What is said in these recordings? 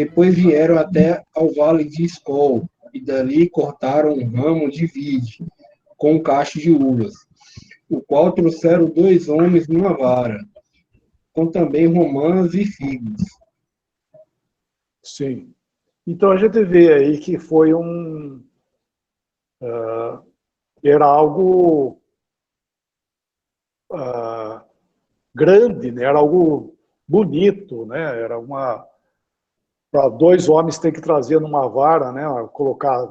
Depois vieram até ao vale de Escol, e dali cortaram um ramo de vide, com um cacho de uvas, o qual trouxeram 2 homens numa vara, com também romãs e figos. Sim. Então a gente vê aí que foi era algo grande, né? Era algo bonito, né? Era para 2 homens ter que trazer numa vara, né? Colocar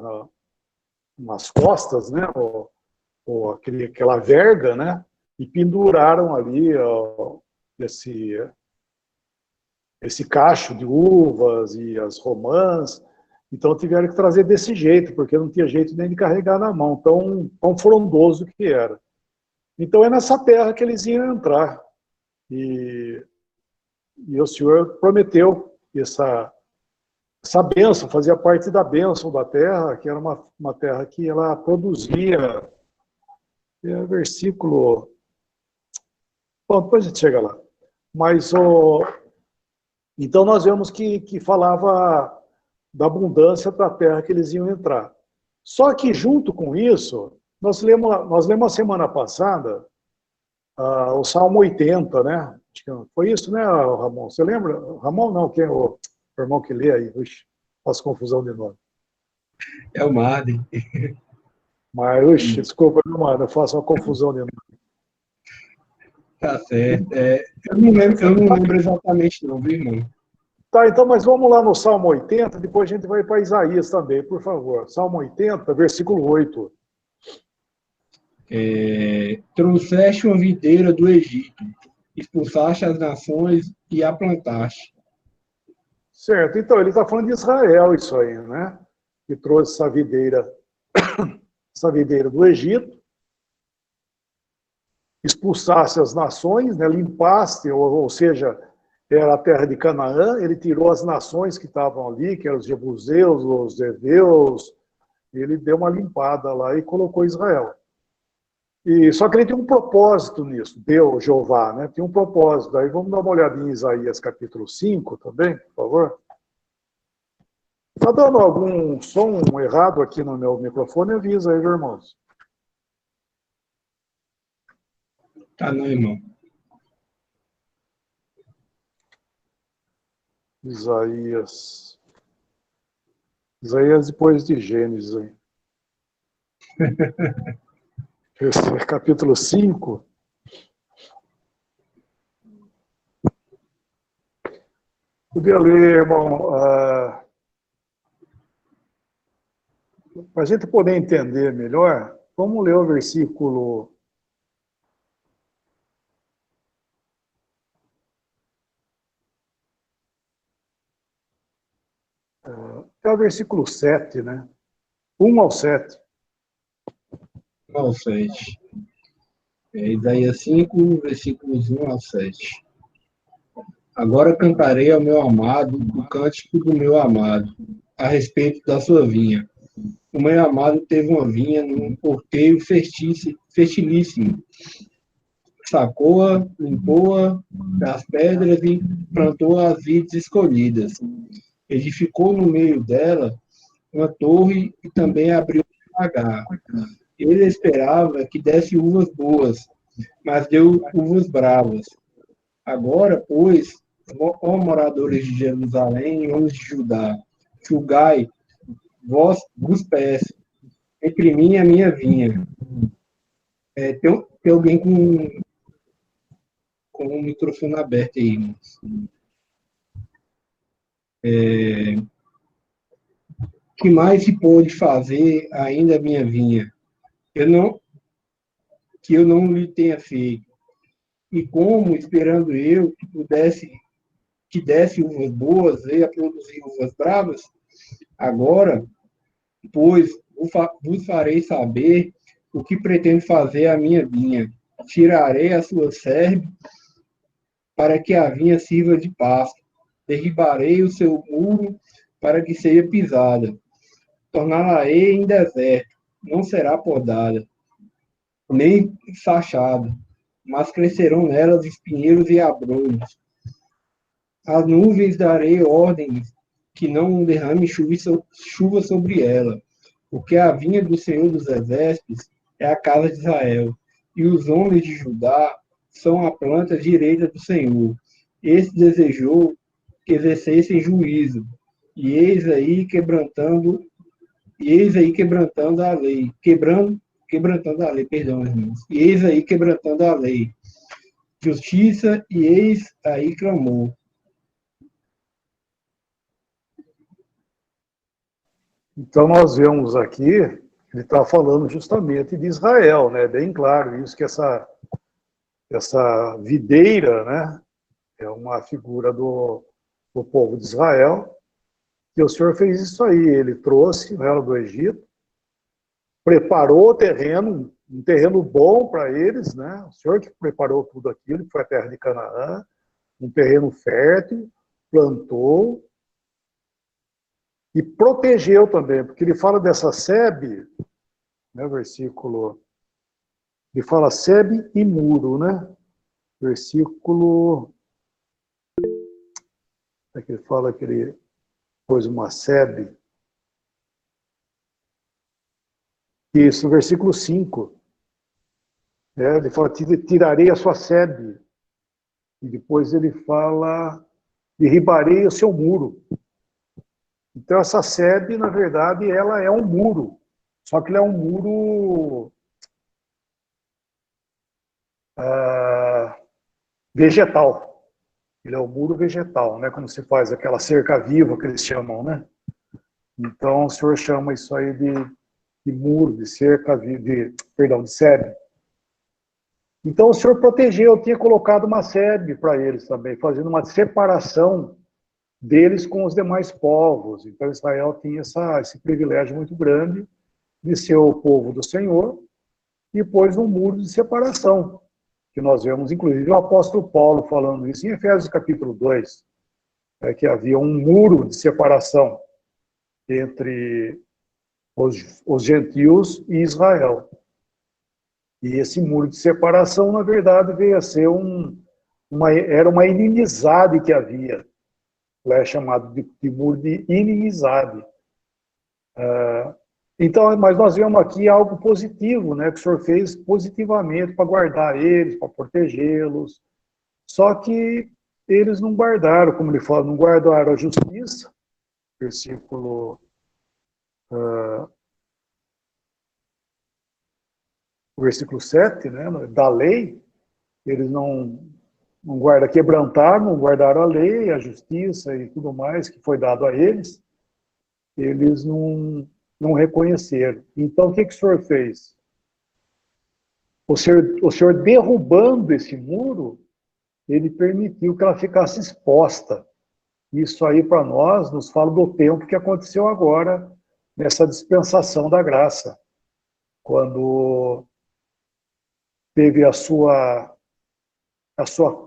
nas costas, né? Ou aquela verga, né? E penduraram ali esse cacho de uvas e as romãs. Então tiveram que trazer desse jeito, porque não tinha jeito nem de carregar na mão, tão frondoso que era. Então é nessa terra que eles iam entrar. E o Senhor prometeu essa bênção, fazia parte da bênção da terra, que era uma terra que ela produzia. Versículo. Bom, depois a gente chega lá. Mas então nós vemos que falava da abundância da terra que eles iam entrar. Só que junto com isso, nós lemos a semana passada o Salmo 80, né? Foi isso, né, Ramon? Você lembra? Ramon não, quem é o irmão que lê aí? Ixi, faço confusão de nome. É o Marden. Mas, desculpa, mano, eu faço uma confusão de nome. Tá certo. Eu não lembro exatamente não, viu, irmão? Tá, então, mas vamos lá no Salmo 80, depois a gente vai para Isaías também, por favor. Salmo 80, versículo 8. Trouxeste uma videira do Egito, expulsaste as nações e a plantaste. Certo, então ele está falando de Israel, isso aí, né? Que trouxe essa videira do Egito, expulsasse as nações, né? Limpaste, ou seja, era a terra de Canaã, ele tirou as nações que estavam ali, que eram os jebuseus, os heveus, ele deu uma limpada lá e colocou Israel. Só que ele tem um propósito nisso, Deus, Jeová, né? Tem um propósito. Aí vamos dar uma olhadinha em Isaías capítulo 5 também, por favor. Está dando algum som errado aqui no meu microfone? Avisa aí, irmãos. Tá, não, irmão. Isaías depois de Gênesis aí. Esse é capítulo 5. Podia ler, irmão, para a gente poder entender melhor, vamos ler o versículo. É o versículo 7, né? 1 ao 7. 1 ao 7. Isaías 5, versículos 1 ao 7. Agora cantarei ao meu amado o cântico do meu amado, a respeito da sua vinha. O meu amado teve uma vinha num porteiro fertilíssimo. Sacou-a, limpou-a das pedras e plantou as vides escolhidas. Edificou no meio dela uma torre e também abriu um lagar. Ele esperava que desse uvas boas, mas deu uvas bravas. Agora, pois, ó moradores de Jerusalém e homens de Judá, julgai, vos peço, entre mim e a minha vinha. Tem alguém com o microfone aberto aí, irmãos. Que mais se pôde fazer ainda a minha vinha? Que eu não lhe tenha feito. E como, esperando eu que desse uvas boas, veio a produzir uvas bravas? Agora, pois, vos farei saber o que pretendo fazer à minha vinha. Tirarei a sua serve para que a vinha sirva de pasto. Derribarei o seu muro para que seja pisada. Torná-la-ei em deserto, não será podada, nem sachada, mas crescerão nelas espinheiros e abrolhos. Às nuvens darei ordens que não derrame chuva sobre ela, porque a vinha do Senhor dos Exércitos é a casa de Israel, e os homens de Judá são a planta direita do Senhor. Esse desejou que exercessem juízo, e eis aí quebrantando a lei, quebrantando a lei, perdão, irmãos. E eis aí quebrantando a lei, justiça, e eis aí clamou. Então, nós vemos aqui, ele está falando justamente de Israel, né? Bem claro isso, que essa videira, né, é uma figura do povo de Israel, e o Senhor fez isso aí, ele trouxe ela do Egito, preparou o terreno, um terreno bom para eles, né? O Senhor que preparou tudo aquilo, que foi a terra de Canaã, um terreno fértil, plantou e protegeu também, porque ele fala dessa sebe, né, versículo, ele fala sebe e muro, né? Versículo, é que ele fala que ele pôs uma sebe. Isso, versículo 5. Ele fala, tirarei a sua sebe. E depois ele fala, derribarei o seu muro. Então, essa sebe, na verdade, ela é um muro. Só que ele é um muro vegetal. Ele é um muro vegetal, né? Quando se faz aquela cerca viva que eles chamam, né? Então, o Senhor chama isso aí de muro, de cerca, de sebe. Então, o Senhor protegeu, tinha colocado uma sebe para eles também, fazendo uma separação deles com os demais povos. Então, Israel tinha esse privilégio muito grande de ser o povo do Senhor e pôs um muro de separação, que nós vemos, inclusive, o apóstolo Paulo falando isso em Efésios capítulo 2, que havia um muro de separação entre os gentios e Israel. E esse muro de separação, na verdade, veio a ser era uma inimizade que havia. É chamado de muro de inimizade. Então, mas nós vemos aqui algo positivo, né, que o Senhor fez positivamente para guardar eles, para protegê-los. Só que eles não guardaram, como ele fala, não guardaram a justiça, versículo versículo 7, né, da lei, eles não guardaram, quebrantaram, não guardaram a lei, a justiça e tudo mais que foi dado a eles, eles não reconheceram. Então, o que o Senhor fez? O Senhor derrubando esse muro, ele permitiu que ela ficasse exposta. Isso aí, para nós, nos fala do tempo que aconteceu agora, nessa dispensação da graça, quando teve a sua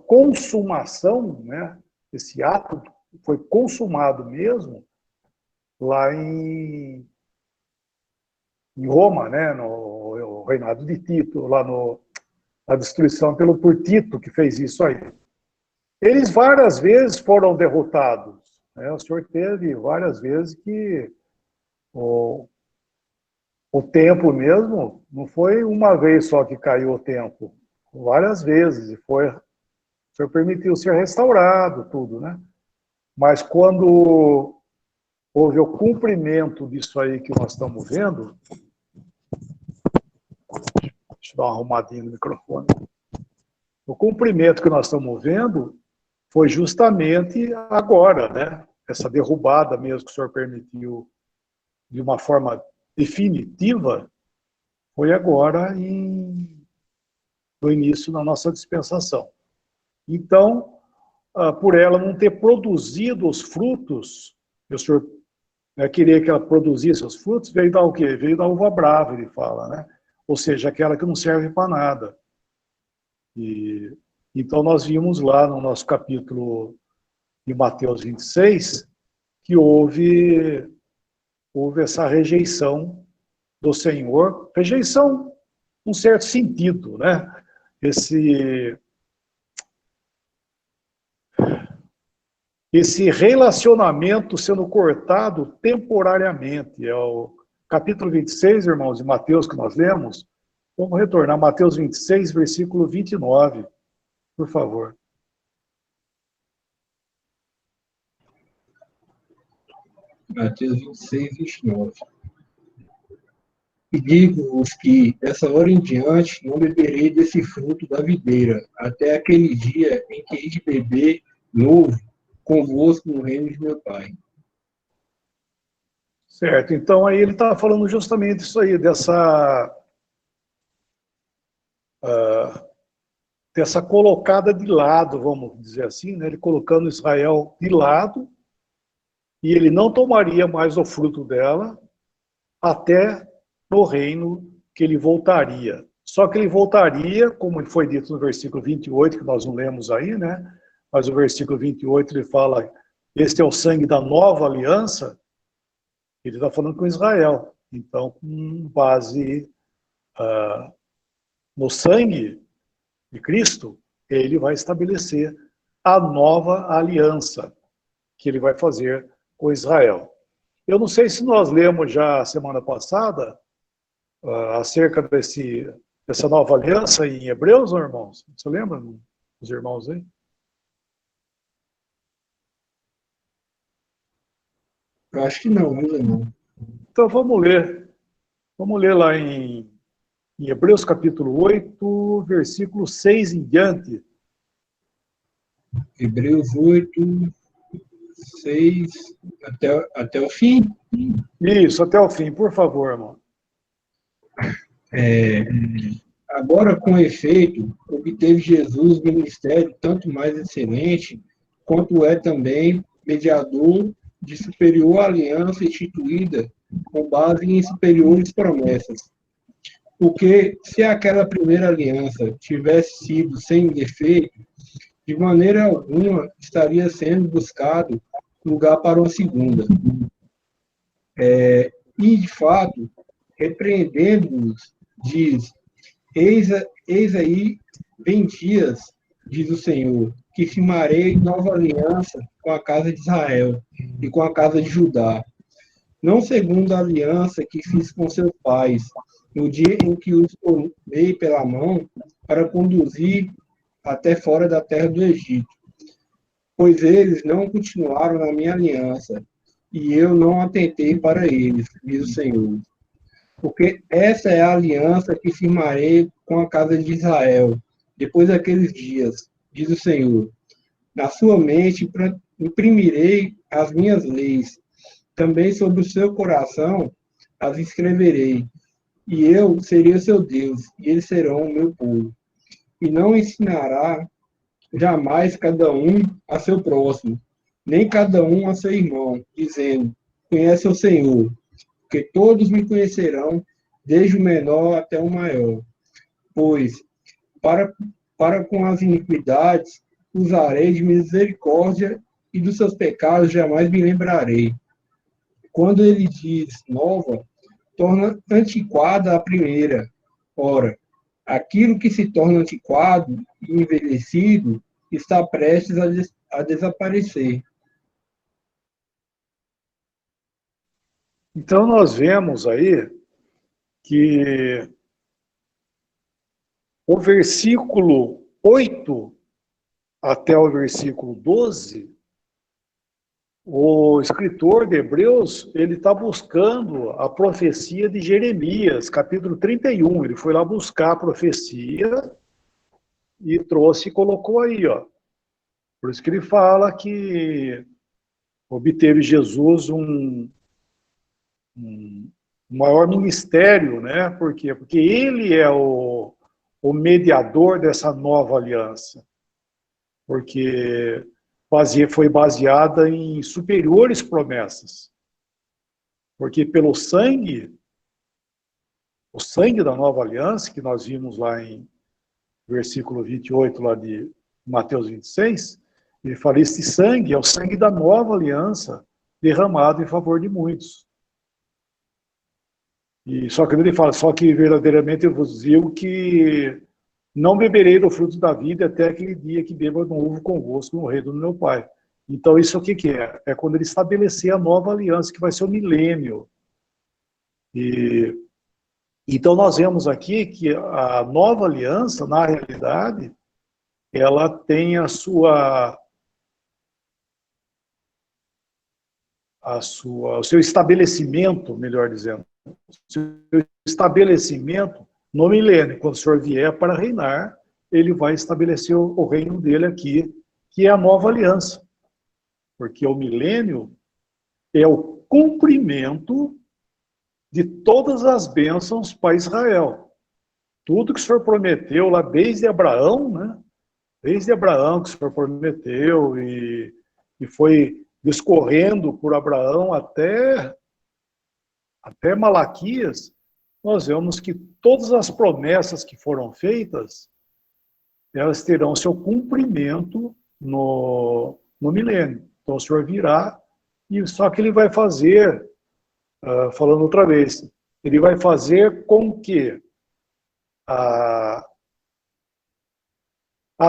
consumação, né? Esse ato foi consumado mesmo lá em Roma, né? No reinado de Tito, lá na destruição por Tito, que fez isso aí. Eles várias vezes foram derrotados, né? O Senhor teve várias vezes que o templo mesmo não foi uma vez só que caiu o templo, várias vezes, e o Senhor permitiu ser restaurado, tudo, né? Mas quando houve o cumprimento disso aí que nós estamos vendo, deixa eu dar uma arrumadinha no microfone. O cumprimento que nós estamos vendo foi justamente agora, né? Essa derrubada mesmo que o Senhor permitiu de uma forma definitiva, foi agora no início da nossa dispensação. Então, por ela não ter produzido os frutos, o Senhor queria que ela produzisse os frutos, veio dar o quê? Veio da uva brava, ele fala, né? Ou seja, aquela que não serve para nada. Então, nós vimos lá no nosso capítulo de Mateus 26 que houve essa rejeição do Senhor, rejeição num certo sentido, né? esse relacionamento sendo cortado temporariamente. É o capítulo 26, irmãos, de Mateus, que nós lemos. Vamos retornar, Mateus 26, versículo 29, por favor. Mateus 26, 29. E digo-vos que, dessa hora em diante, não beberei desse fruto da videira, até aquele dia em que hei de beber novo convosco no reino de meu Pai. Certo, então aí ele está falando justamente isso aí, dessa colocada de lado, vamos dizer assim, né? Ele colocando Israel de lado, e ele não tomaria mais o fruto dela até no reino que ele voltaria. Só que ele voltaria, como foi dito no versículo 28, que nós não lemos aí, né? Mas o versículo 28 ele fala: este é o sangue da nova aliança. Ele está falando com Israel. Então, com base no sangue de Cristo, ele vai estabelecer a nova aliança que ele vai fazer com Israel. Eu não sei se nós lemos já semana passada acerca dessa nova aliança em Hebreus, ou irmãos? Você lembra, os irmãos aí? Eu acho que não, viu, irmão? Então vamos ler. Vamos ler lá em Hebreus capítulo 8, versículo 6 em diante. Hebreus 8, 6, até o fim. Isso, até o fim, por favor, irmão. Agora, com efeito, obteve Jesus ministério tanto mais excelente, quanto é também mediador de superior aliança instituída com base em superiores promessas. Porque se aquela primeira aliança tivesse sido sem defeito, de maneira alguma estaria sendo buscado lugar para uma segunda. E, de fato, repreendendo-os, diz: eis aí, vem dias, diz o Senhor, que firmarei nova aliança com a casa de Israel e com a casa de Judá, não segundo a aliança que fiz com seus pais, no dia em que os tomei pela mão para conduzir até fora da terra do Egito, pois eles não continuaram na minha aliança, e eu não atentei para eles, diz o Senhor. Porque essa é a aliança que firmarei com a casa de Israel, depois daqueles dias, diz o Senhor. Na sua mente imprimirei as minhas leis, também sobre o seu coração as escreverei, e eu serei o seu Deus, e eles serão o meu povo. E não ensinará jamais cada um a seu próximo, nem cada um a seu irmão, dizendo: conhece o Senhor, porque todos me conhecerão, desde o menor até o maior. Pois, para, para com as iniquidades, usarei de misericórdia, e dos seus pecados jamais me lembrarei. Quando ele diz nova, torna antiquada a primeira. Ora, aquilo que se torna antiquado e envelhecido está prestes a desaparecer. Então nós vemos aí que o versículo 8 até o versículo 12, o escritor de Hebreus, ele está buscando a profecia de Jeremias, capítulo 31. Ele foi lá buscar a profecia e trouxe e colocou aí, ó. Por isso que ele fala que obteve Jesus um maior ministério, né? Por quê? Porque ele é o mediador dessa nova aliança. Porque foi baseada em superiores promessas. Porque pelo sangue, o sangue da nova aliança, que nós vimos lá em versículo 28, lá de Mateus 26, ele fala: este sangue é o sangue da nova aliança, derramado em favor de muitos. E só que ele fala: só que verdadeiramente eu vos digo que não beberei do fruto da vida até aquele dia que beba novo convosco no reino do meu Pai. Então, isso o que que é? É quando ele estabelecer a nova aliança, que vai ser o milênio. Então, nós vemos aqui que a nova aliança, na realidade, ela tem o seu estabelecimento, melhor dizendo, o seu estabelecimento no milênio. Quando o Senhor vier para reinar, ele vai estabelecer o reino dele aqui, que é a nova aliança. Porque o milênio é o cumprimento de todas as bênçãos para Israel. Tudo que o Senhor prometeu lá desde Abraão, né? Desde Abraão que o Senhor prometeu e foi discorrendo por Abraão até Malaquias, nós vemos que todas as promessas que foram feitas, elas terão seu cumprimento no milênio. Então o Senhor virá, e só que ele vai fazer, falando outra vez, ele vai fazer com que a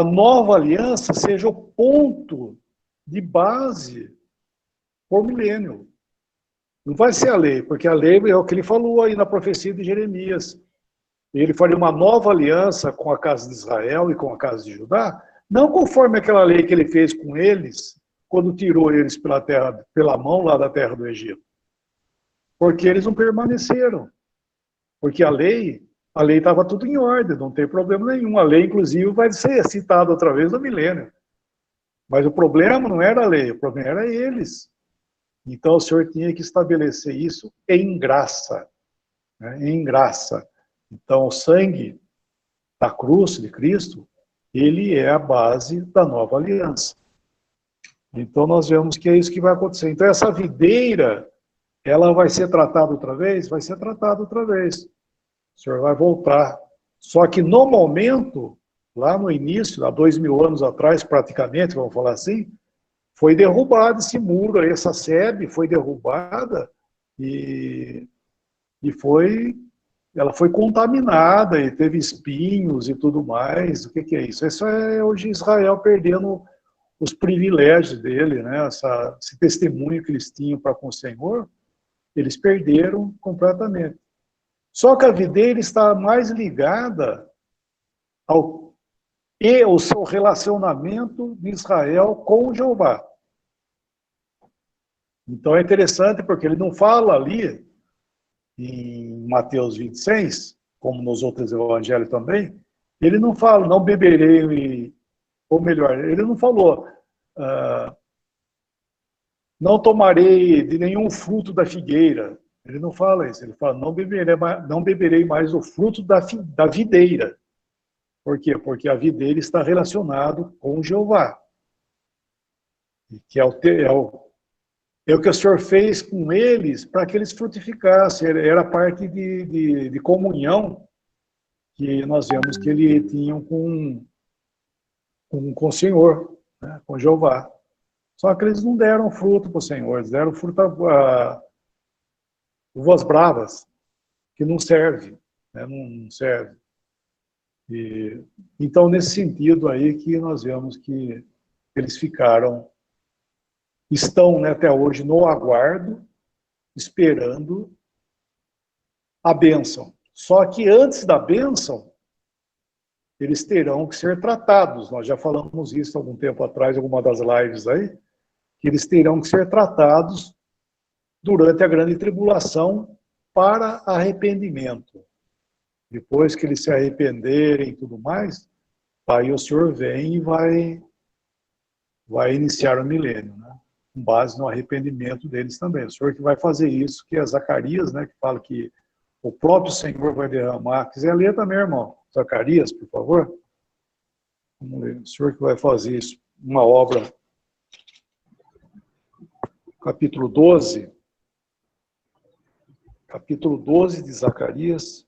nova aliança seja o ponto de base por milênio. Não vai ser a lei, porque a lei é o que ele falou aí na profecia de Jeremias. Ele faria uma nova aliança com a casa de Israel e com a casa de Judá, não conforme aquela lei que ele fez com eles, quando tirou eles pela mão lá da terra do Egito. Porque eles não permaneceram. Porque a lei estava tudo em ordem, não tem problema nenhum. A lei, inclusive, vai ser citada outra vez no milênio. Mas o problema não era a lei, o problema era eles. Então o Senhor tinha que estabelecer isso em graça. Né? Em graça. Então o sangue da cruz de Cristo, ele é a base da nova aliança. Então nós vemos que é isso que vai acontecer. Então essa videira, ela vai ser tratada outra vez? Vai ser tratada outra vez. O Senhor vai voltar. Só que no momento, lá no início, há 2000 anos atrás, praticamente, vamos falar assim, foi derrubado esse muro, essa sebe foi derrubada e ela foi contaminada e teve espinhos e tudo mais. O que é isso? Isso é hoje Israel perdendo os privilégios dele, né? Esse testemunho que eles tinham para com o Senhor, eles perderam completamente. Só que a videira está mais ligada ao seu relacionamento de Israel com Jeová. Então é interessante porque ele não fala ali, em Mateus 26, como nos outros evangelhos também, ele não fala, não beberei, ou melhor, ele não falou, não tomarei de nenhum fruto da figueira. Ele não fala isso, ele fala, não beberei mais o fruto da videira. Por quê? Porque a videira está relacionado com Jeová. Que é o que o Senhor fez com eles para que eles frutificassem. Era parte de comunhão que nós vemos que eles tinham com o Senhor, né, com Jeová. Só que eles não deram fruto para o Senhor, eles deram fruto a uvas bravas, que não serve, né, não serve. Então, nesse sentido aí que nós vemos que eles estão, né, até hoje no aguardo, esperando a bênção. Só que antes da bênção, eles terão que ser tratados. Nós já falamos isso há algum tempo atrás, em alguma das lives aí, que eles terão que ser tratados durante a grande tribulação para arrependimento. Depois que eles se arrependerem e tudo mais, aí o Senhor vem e vai iniciar o milênio, né? Com base no arrependimento deles também. O Senhor que vai fazer isso, que é Zacarias, né, que fala que o próprio Senhor vai derramar. Quiser ler também, irmão? Zacarias, por favor. Vamos ler. O Senhor que vai fazer isso. Uma obra, capítulo 12. Capítulo 12 de Zacarias.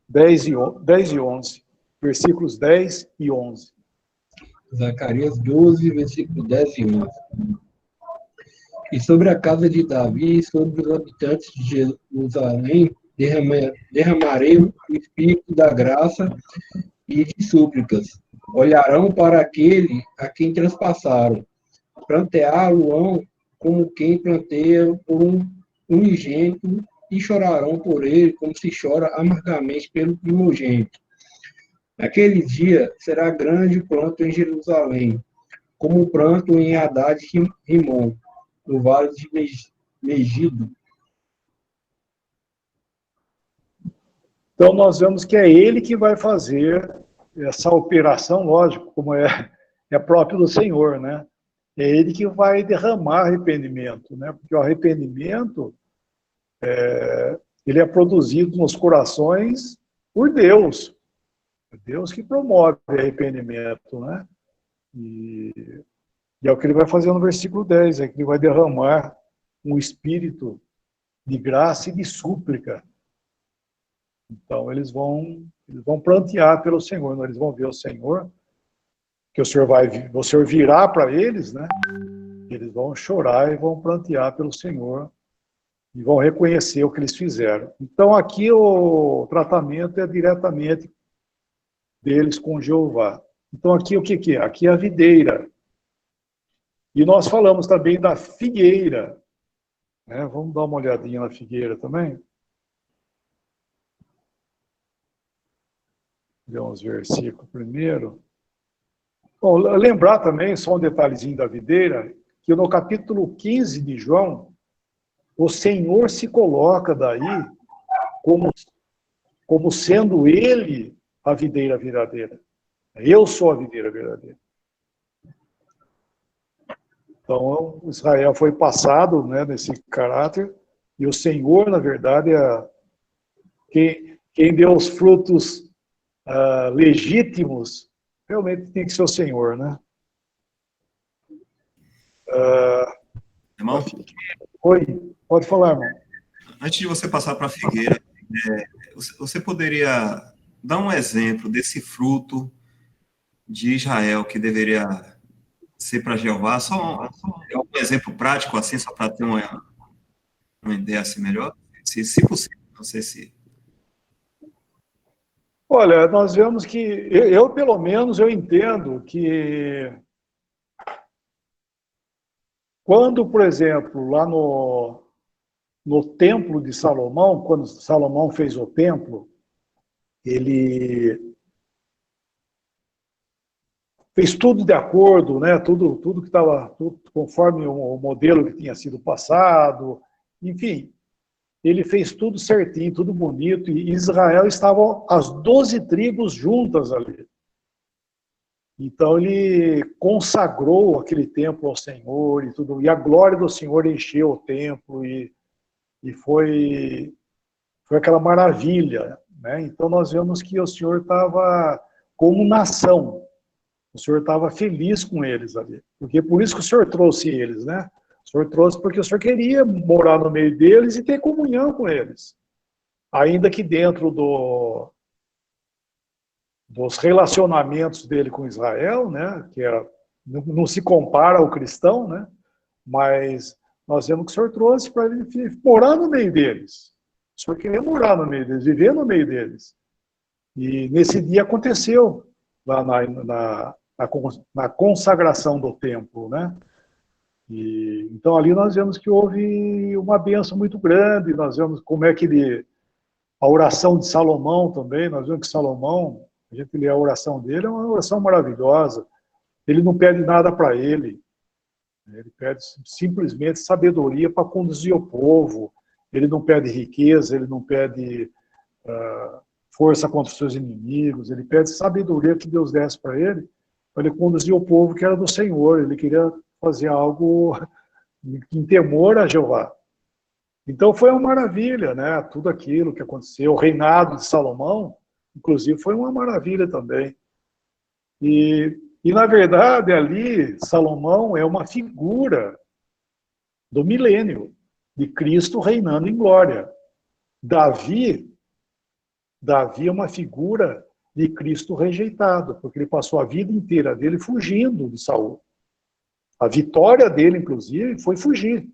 10 e 11. Versículos 10 e 11. Zacarias 12, versículo 10 e 11. E sobre a casa de Davi e sobre os habitantes de Jerusalém derramarei o espírito da graça e de súplicas, Olharão para aquele a quem transpassaram, planteá-lo-ão como quem planteia por um unigênito, e chorarão por ele como se chora amargamente pelo primogênito. Naquele dia será grande o pranto em Jerusalém, como o pranto em Haddad Rimon, no vale de Megido. Então, nós vemos que é ele que vai fazer essa operação, lógico, como é próprio do Senhor, né? É ele que vai derramar arrependimento, né? Porque o arrependimento, ele é produzido nos corações por Deus. É Deus que promove arrependimento, né? E é o que ele vai fazer no versículo 10, é que ele vai derramar um espírito de graça e de súplica. Então, eles vão plantear pelo Senhor, né? Eles vão ver o Senhor, que o Senhor virá para eles, né? Eles vão chorar e vão plantear pelo Senhor e vão reconhecer o que eles fizeram. Então, aqui o tratamento é diretamente deles com Jeová. Então, aqui o que é? Aqui é a videira. E nós falamos também da figueira, né? Vamos dar uma olhadinha na figueira também. Ver uns versículos primeiro. Bom, lembrar também, só um detalhezinho da videira, que no capítulo 15 de João, o Senhor se coloca daí como sendo ele a videira verdadeira. Eu sou a videira verdadeira. Então, Israel foi passado, né, nesse caráter, e o Senhor, na verdade, quem deu os frutos legítimos, realmente tem que ser o Senhor, né? Irmão, Oi, pode falar, irmão. antes de você passar para a figueira, você poderia dar um exemplo desse fruto de Israel que deveria ser para Jeová? Só um exemplo prático, assim, só para ter uma ideia assim melhor? Se possível, não sei se... Olha, nós vemos que, eu pelo menos, eu entendo que quando, por exemplo, lá no templo de Salomão, quando Salomão fez o templo, ele fez tudo de acordo, né? Tudo que estava conforme o modelo que tinha sido passado, enfim, ele fez tudo certinho, tudo bonito, e Israel estavam as 12 tribos juntas ali. Então ele consagrou aquele templo ao Senhor e tudo, e a glória do Senhor encheu o templo e foi aquela maravilha, né? Então nós vemos que o Senhor estava como nação, o Senhor estava feliz com eles ali, porque por isso que o Senhor trouxe eles, né? O Senhor trouxe porque o Senhor queria morar no meio deles e ter comunhão com eles, ainda que dentro dos relacionamentos dele com Israel, né? Que não se compara ao cristão, né? Mas nós vemos que o Senhor trouxe para ele morar no meio deles. O Senhor queria morar no meio deles, viver no meio deles. E nesse dia aconteceu, lá na consagração do templo, né? Então ali nós vemos que houve uma bênção muito grande, nós vemos como é que a oração de Salomão também, nós vemos que Salomão, a gente lê a oração dele, é uma oração maravilhosa. Ele não pede nada para ele pede simplesmente sabedoria para conduzir o povo, ele não pede riqueza, ele não pede força contra os seus inimigos, ele pede sabedoria que Deus desse para ele conduzir o povo que era do Senhor, ele queria fazer algo em temor a Jeová. Então foi uma maravilha, né? Tudo aquilo que aconteceu, o reinado de Salomão, inclusive, foi uma maravilha também. E na verdade, ali, Salomão é uma figura do milênio, de Cristo reinando em glória. Davi é uma figura de Cristo rejeitado, porque ele passou a vida inteira dele fugindo de Saul. A vitória dele, inclusive, foi fugir.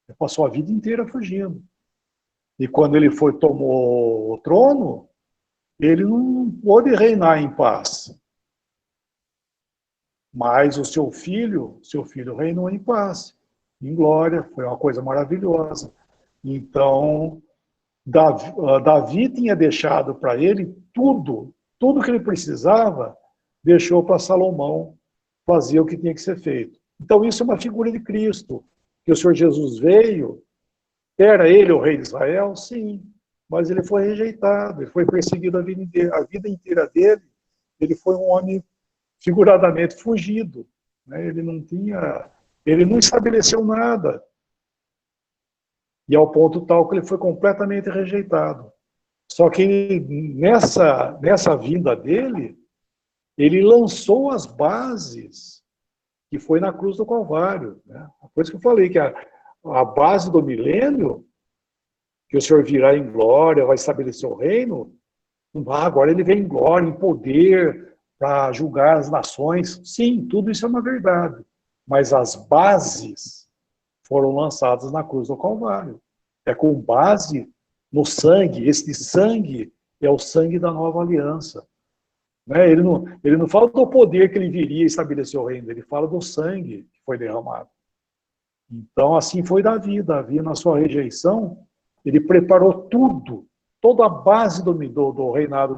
Ele passou a vida inteira fugindo. E quando ele tomou o trono, ele não pôde reinar em paz. Mas o seu filho reinou em paz, em glória, foi uma coisa maravilhosa. Então, Davi tinha deixado para ele tudo que ele precisava, deixou para Salomão fazer o que tinha que ser feito. Então, isso é uma figura de Cristo, que o Senhor Jesus veio, era ele o rei de Israel? Sim, mas ele foi rejeitado, ele foi perseguido a vida inteira dele, ele foi um homem figuradamente fugido, né? Ele não estabeleceu nada, e ao ponto tal que ele foi completamente rejeitado. Só que nessa vinda dele, ele lançou as bases, que foi na cruz do Calvário, né? Por isso que eu falei que a base do milênio, que o Senhor virá em glória, vai estabelecer o reino, agora ele vem em glória, em poder, para julgar as nações. Sim, tudo isso é uma verdade. Mas as bases foram lançadas na cruz do Calvário. É com base no sangue. Este sangue é o sangue da nova aliança. Né? Ele não fala do poder que ele viria estabelecer o reino, ele fala do sangue que foi derramado. Então, assim foi Davi. Davi, na sua rejeição, ele preparou tudo, toda a base do reinado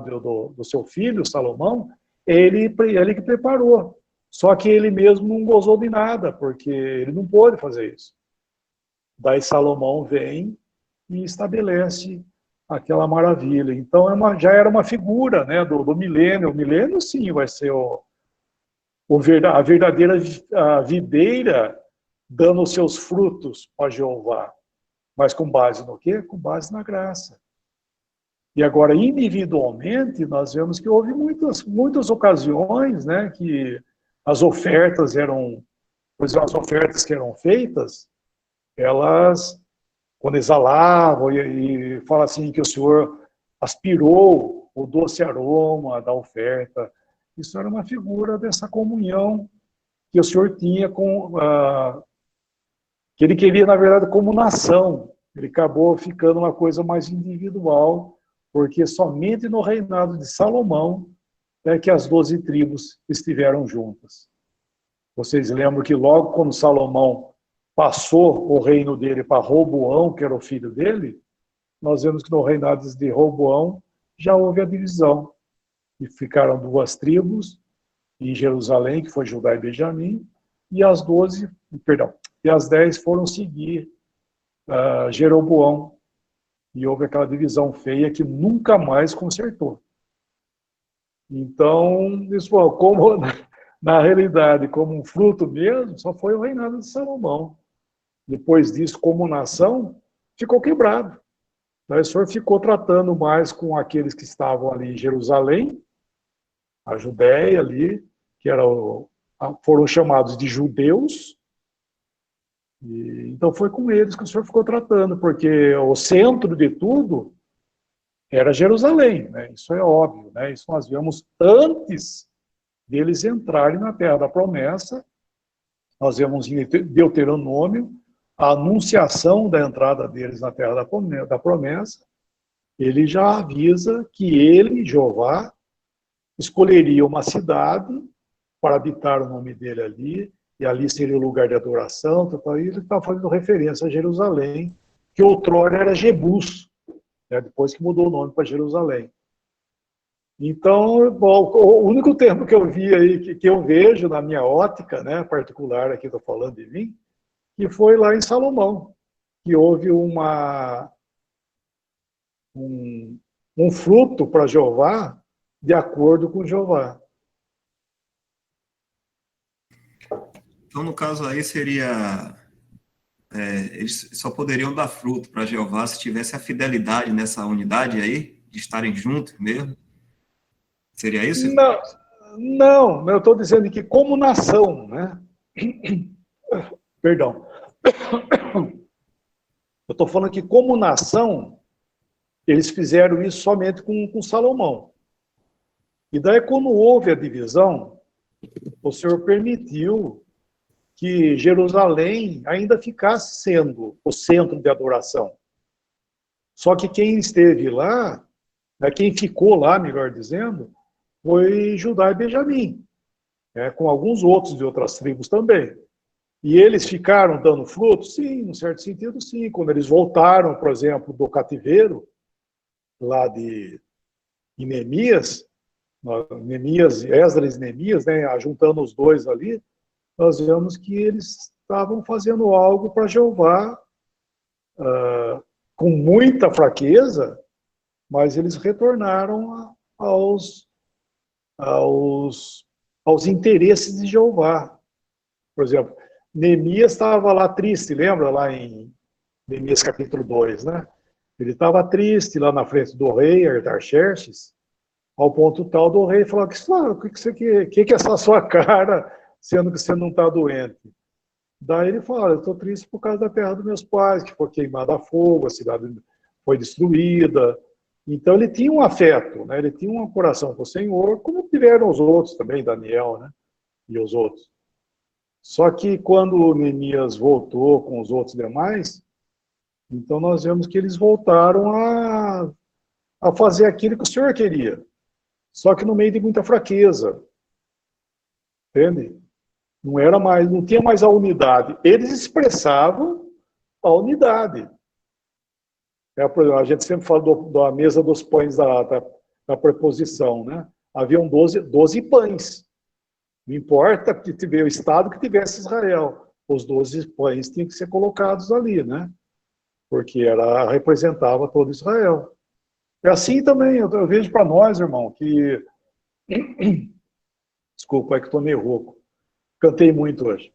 do seu filho, Salomão, ele que preparou. Só que ele mesmo não gozou de nada, porque ele não pôde fazer isso. Daí Salomão vem e estabelece aquela maravilha. Então, já era uma figura, né, do milênio. O milênio, sim, vai ser a verdadeira videira dando os seus frutos para Jeová. Mas com base no quê? Com base na graça. E agora, individualmente, nós vemos que houve muitas ocasiões, né, que as ofertas que eram feitas, elas, quando exalavam e fala assim que o Senhor aspirou o doce aroma da oferta, isso era uma figura dessa comunhão que o Senhor tinha que ele queria, na verdade, como nação. Ele acabou ficando uma coisa mais individual, porque somente no reinado de Salomão é que as 12 tribos estiveram juntas. Vocês lembram que logo quando Salomão passou o reino dele para Roboão, que era o filho dele, nós vemos que no reinado de Roboão já houve a divisão. E ficaram 2 tribos em Jerusalém, que foi Judá e Benjamim, e as 10 foram seguir Jeroboão. E houve aquela divisão feia que nunca mais consertou. Então, isso como na realidade, como um fruto mesmo, só foi o reinado de Salomão. Depois disso, como nação, ficou quebrado. Então, o Senhor ficou tratando mais com aqueles que estavam ali em Jerusalém, a Judéia ali, que foram chamados de judeus. Então foi com eles que o Senhor ficou tratando, porque o centro de tudo era Jerusalém, né? Isso é óbvio, né? Isso nós vemos antes deles entrarem na Terra da Promessa. Nós vemos em Deuteronômio a anunciação da entrada deles na Terra da Promessa. Ele já avisa que ele, Jeová, escolheria uma cidade para habitar o nome dele ali, e ali seria o lugar de adoração, e ele está fazendo referência a Jerusalém, que outrora era Jebus, né, depois que mudou o nome para Jerusalém. Então, bom, o único tempo que eu vi aí, que eu vejo na minha ótica, né, particular, aqui estou falando de mim, que foi lá em Salomão, que houve um fruto para Jeová de acordo com Jeová. Então, no caso aí, seria... eles só poderiam dar fruto para Jeová se tivesse a fidelidade nessa unidade aí, de estarem juntos mesmo? Seria isso? Não, eu estou dizendo que como nação, né? Perdão. Eu estou falando que como nação, eles fizeram isso somente com Salomão. E daí, quando houve a divisão, o Senhor permitiu que Jerusalém ainda ficasse sendo o centro de adoração. Só que quem esteve lá, quem ficou lá, melhor dizendo, foi Judá e Benjamim. com alguns outros de outras tribos também. E eles ficaram dando frutos? Sim, num certo sentido, sim. Quando eles voltaram, por exemplo, do cativeiro, lá de Neemias, Esdras e Neemias, né, juntando os dois ali, nós vemos que eles estavam fazendo algo para Jeová, com muita fraqueza, mas eles retornaram aos interesses de Jeová. Por exemplo, Neemias estava lá triste, lembra lá em Neemias capítulo 2, né? Ele estava triste lá na frente do rei Artaxerxes, ao ponto tal do rei falar: o que você quer? O que é essa sua cara, sendo que você não está doente? Daí ele fala: eu estou triste por causa da terra dos meus pais, que foi queimada a fogo, a cidade foi destruída. Então ele tinha um afeto, né? Ele tinha um coração com o Senhor, como tiveram os outros também, Daniel, né? E os outros. Só que quando Neemias voltou com os outros demais, então nós vemos que eles voltaram a fazer aquilo que o Senhor queria. Só que no meio de muita fraqueza. Entende? Não tinha mais a unidade. Eles expressavam a unidade. A gente sempre fala da mesa dos pães da preposição, né? Haviam 12 pães. Não importa que tivesse o estado que tivesse Israel. Os 12 pães tinham que ser colocados ali, né? Porque representava todo Israel. É assim também, eu vejo para nós, irmão, que... Desculpa, é que estou meio rouco. Cantei muito hoje.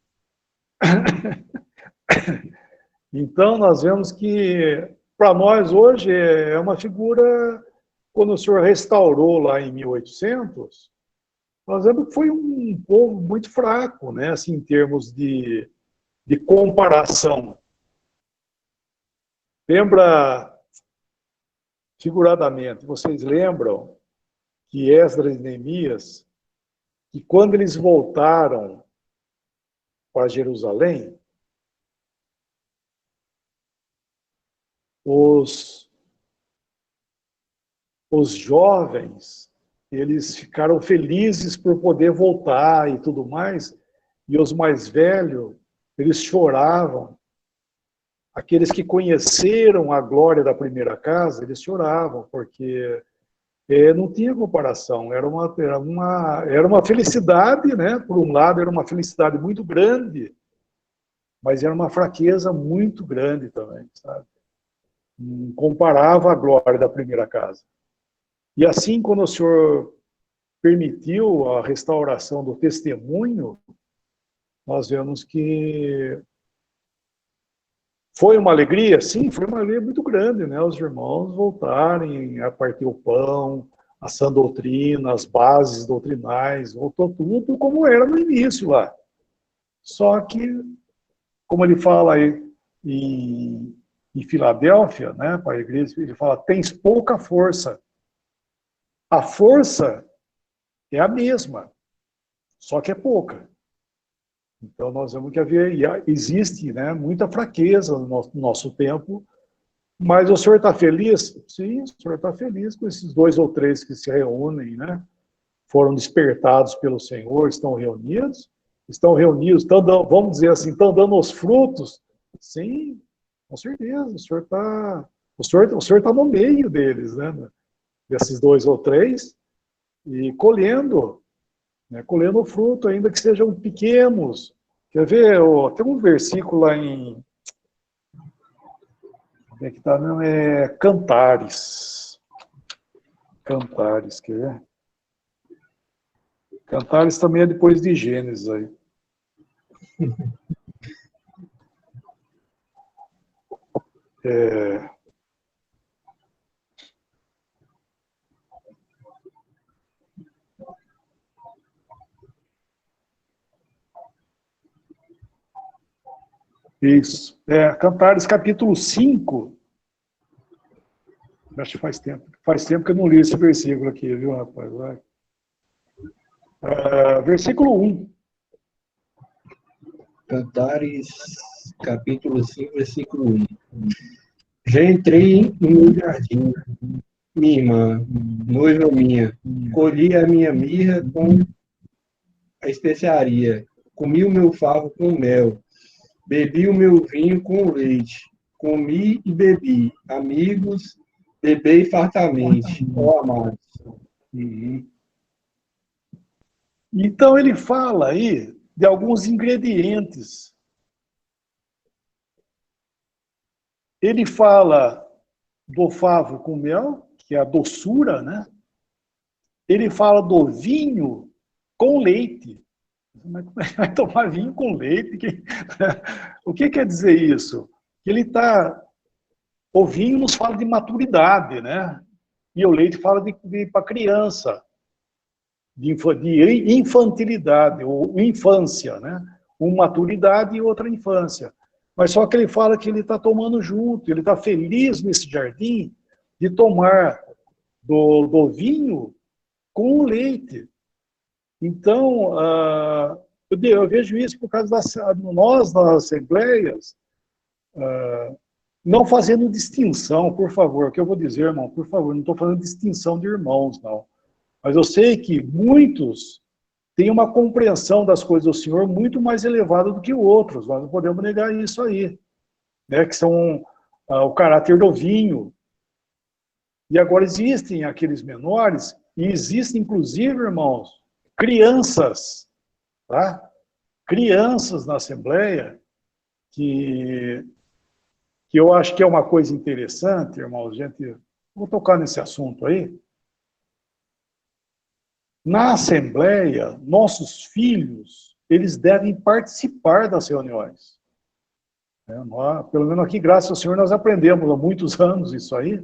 Então, nós vemos que, para nós, hoje, é uma figura... Quando o Senhor restaurou lá em 1800, nós vemos que foi um povo muito fraco, né? Assim, em termos de comparação. Lembra, figuradamente, vocês lembram que Esdras e Neemias, que quando eles voltaram para Jerusalém, os jovens, eles ficaram felizes por poder voltar e tudo mais, e os mais velhos, eles choravam. Aqueles que conheceram a glória da primeira casa, eles choravam, porque não tinha comparação. Era uma felicidade, né? Por um lado, era uma felicidade muito grande, mas era uma fraqueza muito grande também, sabe? Não comparava a glória da primeira casa. E assim, quando o Senhor permitiu a restauração do testemunho, nós vemos que foi uma alegria? Sim, foi uma alegria muito grande, né? Os irmãos voltarem a partir o pão, a sã doutrina, as bases doutrinais, voltou tudo como era no início lá. Só que, como ele fala aí em Filadélfia, né, para a igreja, ele fala: tens pouca força. A força é a mesma, só que é pouca. Então, nós vemos que existe, né, muita fraqueza no nosso tempo, mas o senhor está feliz? Sim, o senhor está feliz com esses 2 ou 3 que se reúnem, né? Foram despertados pelo Senhor, estão reunidos, estão dando, vamos dizer assim, estão dando os frutos? Sim, com certeza, o senhor tá no meio deles, né? Desses 2 ou 3, e colhendo, né, colhendo o fruto, ainda que sejam pequenos. Quer ver? Tem um versículo lá em... Como é que está? Não, é Cantares. Cantares, quer ver? Cantares também é depois de Gênesis aí. Isso. Cantares capítulo 5. Acho que faz tempo. Faz tempo que eu não li esse versículo aqui, viu, rapaz? Vai. Versículo 1. Cantares, capítulo 5, versículo 1. Já entrei no meu jardim, minha irmã, noiva minha, colhi a minha mirra com a especiaria, comi o meu favo com mel, bebi o meu vinho com leite, comi e bebi, amigos, bebei fartamente, ó amados. Uhum. Então ele fala aí de alguns ingredientes. Ele fala do favo com mel, que é a doçura, né? Ele fala do vinho com leite. Mas como é que vai tomar vinho com leite? O que quer dizer isso? Ele está... O vinho nos fala de maturidade, né? E o leite fala para criança, de infantilidade, ou infância, né? Uma maturidade e outra infância. Mas só que ele fala que ele está tomando junto, ele está feliz nesse jardim de tomar do vinho com o leite. Então, eu vejo isso por causa nós, nas assembleias, não fazendo distinção, por favor, o que eu vou dizer, irmão, por favor, não estou fazendo distinção de irmãos, não. Mas eu sei que muitos têm uma compreensão das coisas do Senhor muito mais elevada do que outros, nós não podemos negar isso aí, né, que são o caráter do vinho. E agora existem aqueles menores, e existem, inclusive, irmãos, crianças, tá? Crianças na Assembleia, que eu acho que é uma coisa interessante, irmãos, gente, vou tocar nesse assunto aí. Na Assembleia, nossos filhos, eles devem participar das reuniões. Pelo menos aqui, graças ao Senhor, nós aprendemos há muitos anos isso aí,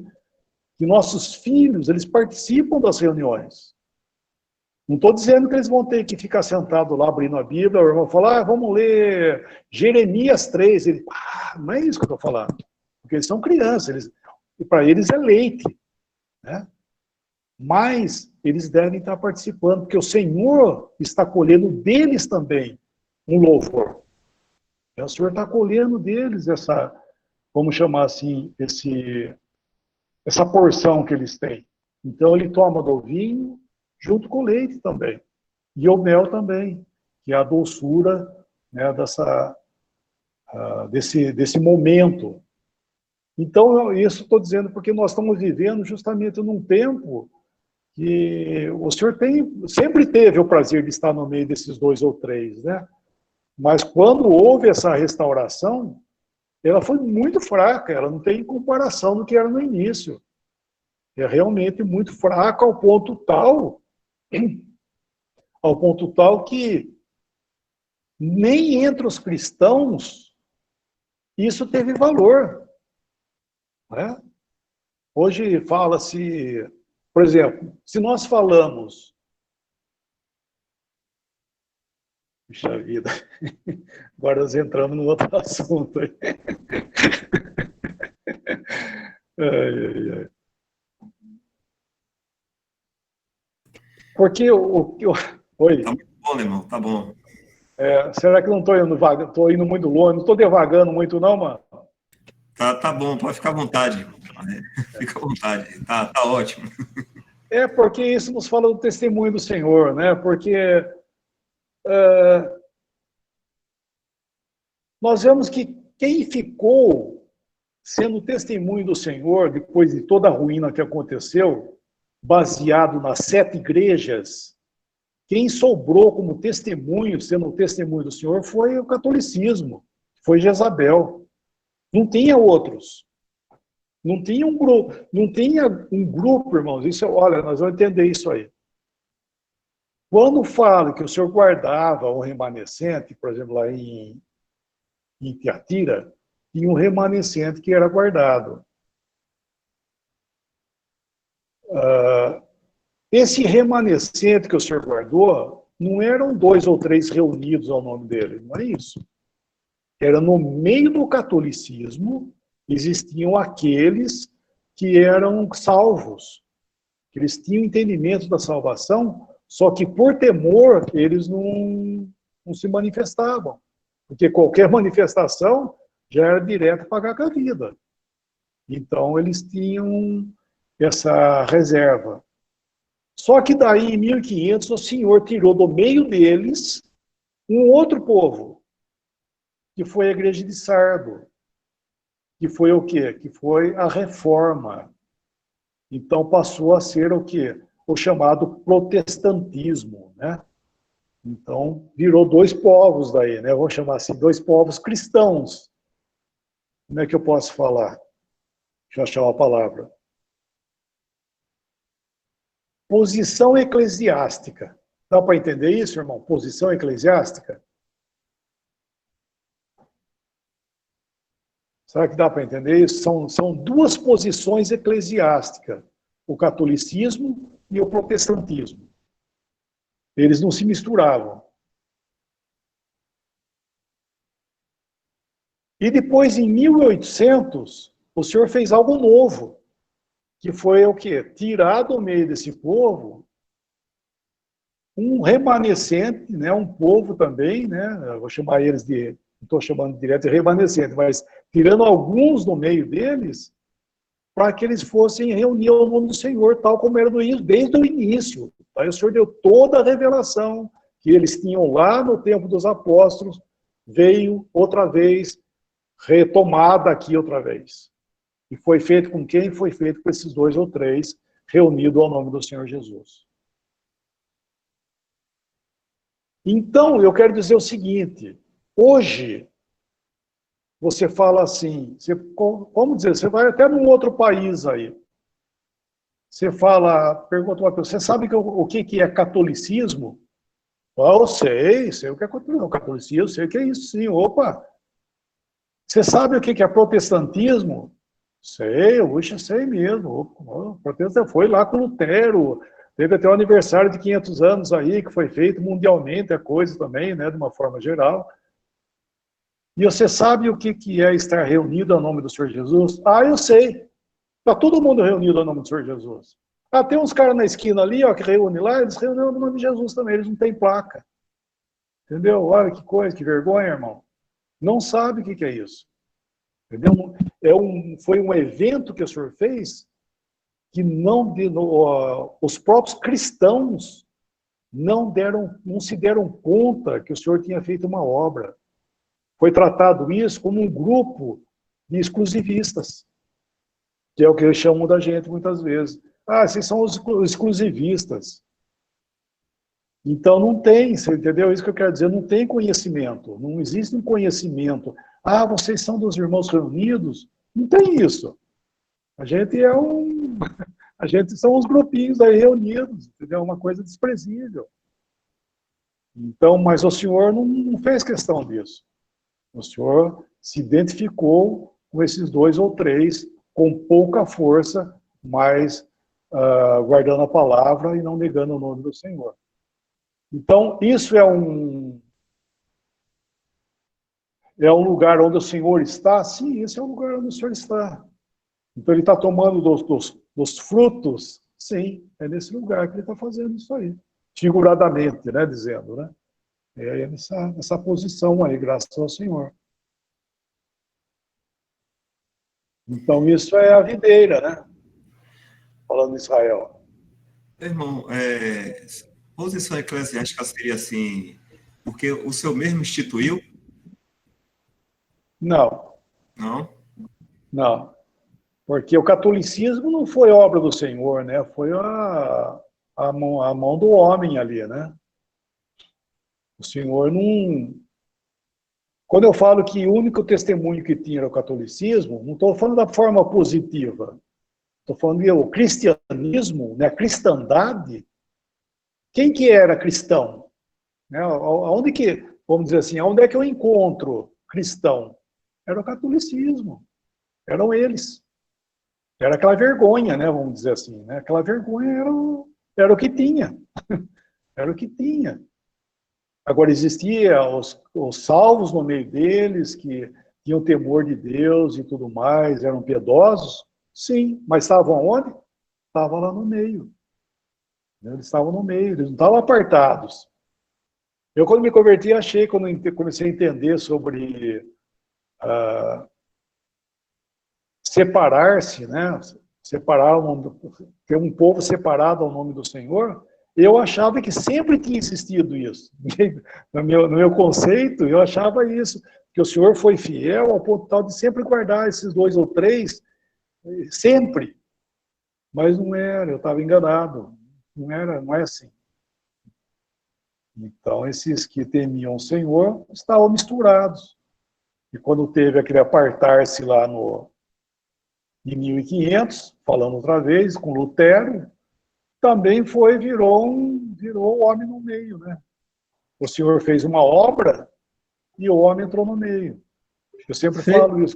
que nossos filhos, eles participam das reuniões. Não estou dizendo que eles vão ter que ficar sentados lá abrindo a Bíblia, o irmão falar, vamos ler Jeremias 3. Ele, não é isso que eu estou falando. Porque eles são crianças, e para eles é leite, né? Mas eles devem estar participando, porque o Senhor está colhendo deles também um louvor. O Senhor está colhendo deles essa, vamos chamar assim, essa porção que eles têm. Então ele toma do vinho junto com o leite também. E o mel também, que é a doçura, né, desse momento. Então, isso estou dizendo porque nós estamos vivendo justamente num tempo que o Senhor sempre teve o prazer de estar no meio desses 2 ou 3, né? Mas quando houve essa restauração, ela foi muito fraca, ela não tem comparação do que era no início. É realmente muito fraca ao ponto tal que nem entre os cristãos isso teve valor, né? Hoje fala-se, por exemplo, se nós falamos, puxa vida, agora nós entramos no outro assunto aí. Ai, ai, ai. Porque oi. Tá muito bom, irmão, tá bom. Será que não estou indo muito longe? Não estou devagando muito, não, mano? Tá bom, pode ficar à vontade. Fica à vontade, tá ótimo. Porque isso nos fala do testemunho do Senhor, né? Porque nós vemos que quem ficou sendo testemunho do Senhor, depois de toda a ruína que aconteceu, baseado nas 7 igrejas, quem sobrou como testemunho, sendo o testemunho do Senhor, foi o catolicismo, foi Jezabel. Não tinha outros. Não tinha um grupo, irmãos. Isso, olha, nós vamos entender isso aí. Quando fala que o Senhor guardava o remanescente, por exemplo, lá em Tiatira, tinha um remanescente que era guardado. Esse remanescente que o Senhor guardou, não eram 2 ou 3 reunidos ao nome dele, não é isso. Era no meio do catolicismo, existiam aqueles que eram salvos, que eles tinham entendimento da salvação, só que por temor eles não se manifestavam, porque qualquer manifestação já era direto pagar com a vida. Então eles tinham essa reserva. Só que daí, em 1500, o Senhor tirou do meio deles um outro povo, que foi a igreja de Sardo, que foi o quê? Que foi a reforma. Então passou a ser o quê? O chamado protestantismo, né? Então virou dois povos daí, né? Vamos chamar assim, dois povos cristãos. Como é que eu posso falar? Deixa eu achar uma palavra. Posição eclesiástica. Dá para entender isso, irmão? Posição eclesiástica? Será que dá para entender isso? São duas posições eclesiásticas, o catolicismo e o protestantismo. Eles não se misturavam. E depois, em 1800, o Senhor fez algo novo, que foi o quê? Tirar do meio desse povo um remanescente, né? Um povo também, né? Eu vou chamar eles de, não estou chamando direto de remanescente, mas tirando alguns do meio deles, para que eles fossem reunir ao nome do Senhor, tal como era desde o início. Aí o Senhor deu toda a revelação que eles tinham lá no tempo dos apóstolos, veio outra vez, retomada aqui outra vez. E foi feito com quem? Foi feito com esses dois ou três, reunidos ao nome do Senhor Jesus. Então, eu quero dizer o seguinte, hoje, você fala assim, como dizer, você vai até num outro país aí, você fala, pergunta uma pessoa, você sabe o que é catolicismo? Ah, eu sei o que é catolicismo, sei o que é isso, sim, opa. Você sabe o que é protestantismo? Sei, eu sei mesmo. O protestante foi lá com Lutero, teve até o aniversário de 500 anos aí, que foi feito mundialmente, a coisa também, né, de uma forma geral. E você sabe o que é estar reunido ao nome do Senhor Jesus? Ah, eu sei. Está todo mundo reunido ao nome do Senhor Jesus. Ah, tem uns caras na esquina ali, ó, que reúne lá, eles reúnem no nome de Jesus também, eles não têm placa. Entendeu? Olha que coisa, que vergonha, irmão. Não sabe o que é isso. Entendeu? Foi um evento que o Senhor fez que os próprios cristãos não se deram conta que o Senhor tinha feito uma obra. Foi tratado isso como um grupo de exclusivistas, que é o que eles chamam da gente muitas vezes. Ah, vocês são os exclusivistas. Então não tem, você entendeu? Isso que eu quero dizer, não tem conhecimento, não existe um conhecimento. Ah, vocês são dos irmãos reunidos? Não tem isso. A gente a gente são os grupinhos aí reunidos, entendeu? Uma coisa desprezível. Então, mas o Senhor não fez questão disso. O Senhor se identificou com esses dois ou três, com pouca força, mas guardando a palavra e não negando o nome do Senhor. Então, isso é um lugar onde o Senhor está? Sim, esse é o lugar onde o Senhor está. Então, ele está tomando dos frutos? Sim, é nesse lugar que ele está fazendo isso aí. Figuradamente, né, dizendo, né? É nessa posição aí, graças ao Senhor. Então, isso é a videira, né? Falando em Israel. Irmão, posição eclesiástica seria assim, porque o Senhor mesmo instituiu? Não, Não? não. Porque o catolicismo não foi obra do Senhor, né? Foi a mão do homem ali, né? O Senhor não... Quando eu falo que o único testemunho que tinha era o catolicismo, não estou falando da forma positiva. Estou falando que o cristianismo, né, a cristandade, quem que era cristão? Né? Aonde que, vamos dizer assim, aonde é que eu encontro cristão? Era o catolicismo. Eram eles. Era aquela vergonha, né, vamos dizer assim. Né? Aquela vergonha era o que tinha. Era o que tinha. Agora, existia os salvos no meio deles, que tinham temor de Deus e tudo mais, eram piedosos? Sim, mas estavam onde? Estavam lá no meio. Eles estavam no meio, eles não estavam apartados. Eu, quando me converti, achei, quando comecei a entender sobre separar-se, né? separar o nome ter um povo separado ao nome do Senhor, eu achava que sempre tinha existido isso. No meu conceito, eu achava isso, que o Senhor foi fiel ao ponto tal de sempre guardar esses 2 ou 3, sempre. Mas não era, eu estava enganado. Não é assim. Então, esses que temiam o Senhor estavam misturados. E quando teve aquele apartar-se lá em 1500, falando outra vez, com Lutero, também virou o homem no meio, né? O Senhor fez uma obra e o homem entrou no meio. Eu sempre falo isso.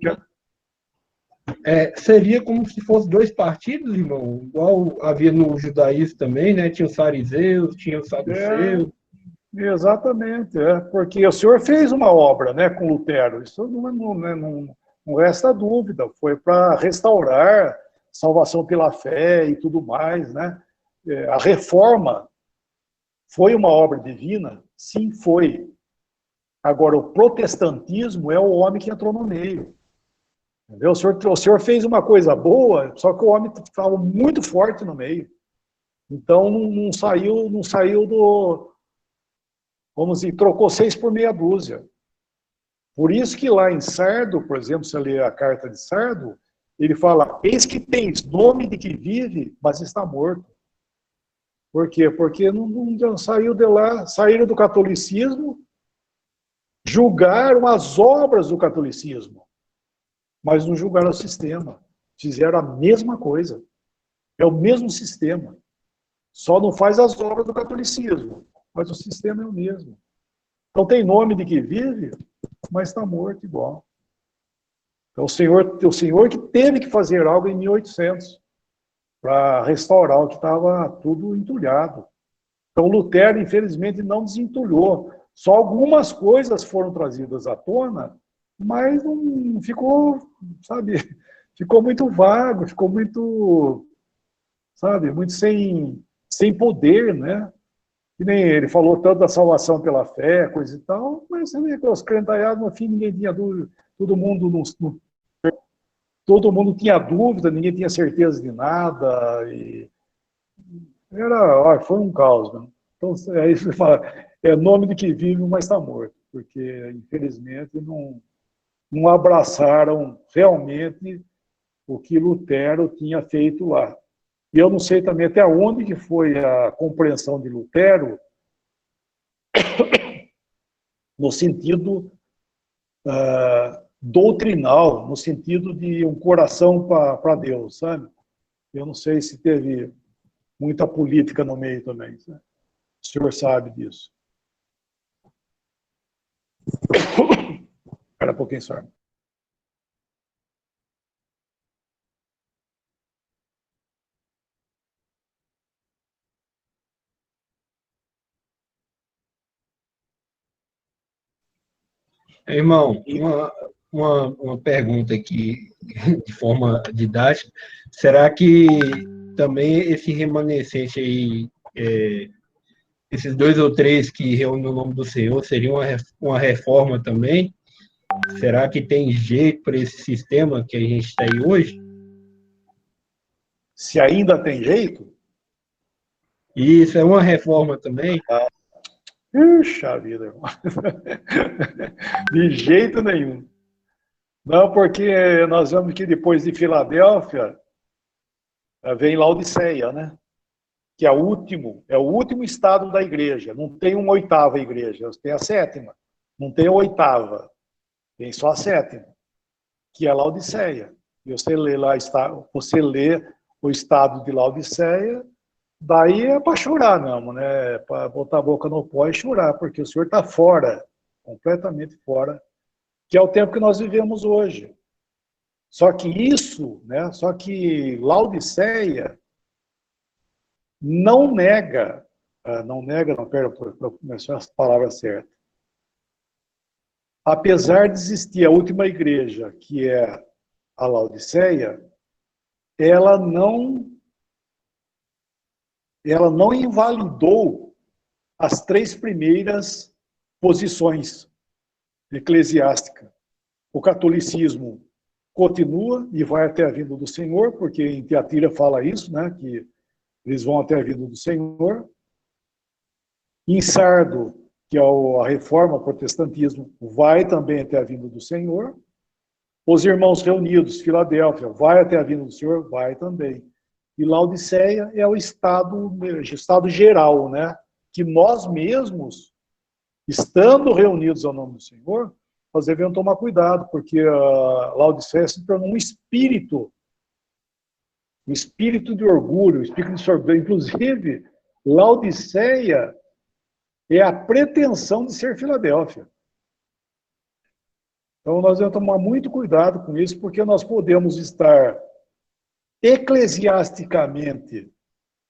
Seria como se fossem 2 partidos, irmão, igual havia no judaísmo também, né? Tinha os fariseus, tinha os saduceus. Exatamente, porque o Senhor fez uma obra, né, com Lutero. Isso não resta dúvida. Foi para restaurar salvação pela fé e tudo mais, né? A reforma foi uma obra divina? Sim, foi. Agora, o protestantismo é o homem que entrou no meio. Entendeu? O senhor fez uma coisa boa, só que o homem estava muito forte no meio. Então, não saiu do... Vamos dizer, trocou 6 por meia dúzia. Por isso que lá em Sardo, por exemplo, se você ler a carta de Sardo, ele fala, eis que tens nome de que vive, mas está morto. Por quê? Porque não saiu de lá, saíram do catolicismo, julgaram as obras do catolicismo, mas não julgaram o sistema. Fizeram a mesma coisa. É o mesmo sistema. Só não faz as obras do catolicismo, mas o sistema é o mesmo. Então tem nome de que vive, mas está morto igual. Então o Senhor que teve que fazer algo em 1800 para restaurar o que estava tudo entulhado. Então Lutero, infelizmente, não desentulhou. Só algumas coisas foram trazidas à tona, mas não ficou, sabe, ficou muito vago, ficou muito, sabe, muito sem poder, né? Que nem ele falou tanto da salvação pela fé, coisa e tal, mas você vê que os crentaiados, no fim, ninguém tinha dúvida, todo mundo tinha dúvida, ninguém tinha certeza de nada, e foi um caos, né? Então, aí você fala, é nome de que vive, mas está morto, porque, infelizmente, não abraçaram realmente o que Lutero tinha feito lá. E eu não sei também até onde que foi a compreensão de Lutero no sentido doutrinal, no sentido de um coração para Deus, sabe? Eu não sei se teve muita política no meio também, sabe? O senhor sabe disso. Espera um pouquinho, senhor. Irmão, uma pergunta aqui, de forma didática. Será que também esse remanescente aí, esses 2 ou 3 que reúnem o nome do Senhor, seria uma reforma também? Será que tem jeito para esse sistema que a gente está aí hoje? Se ainda tem jeito? Isso é uma reforma também? Puxa vida, irmão. De jeito nenhum. Não, porque nós vemos que depois de Filadélfia vem Laodiceia, né? Que é o último estado da igreja. Não tem uma 8ª igreja, tem a 7ª. Não tem a 8ª, tem só a 7ª, que é Laodiceia. E você lê o estado de Laodiceia, daí é para chorar mesmo, né? Para botar a boca no pó e chorar, porque o Senhor está fora, completamente fora, que é o tempo que nós vivemos hoje. Só que Laodiceia não nega, pera, para começar as palavras certas. Apesar de existir a última igreja, que é a Laodiceia, ela não invalidou as 3 primeiras posições eclesiásticas. O catolicismo continua e vai até a vinda do Senhor, porque em Tiatira fala isso, né, que eles vão até a vinda do Senhor. Em Sardo, que é a reforma, o protestantismo, vai também até a vinda do Senhor. Os irmãos reunidos, Filadélfia, vai até a vinda do Senhor, vai também. E Laodiceia é o estado geral, né, que nós mesmos, estando reunidos ao nome do Senhor, nós devemos tomar cuidado, porque a Laodiceia se tornou um espírito de orgulho, um espírito de soberba. Inclusive, Laodiceia é a pretensão de ser Filadélfia. Então, nós devemos tomar muito cuidado com isso, porque nós podemos estar eclesiasticamente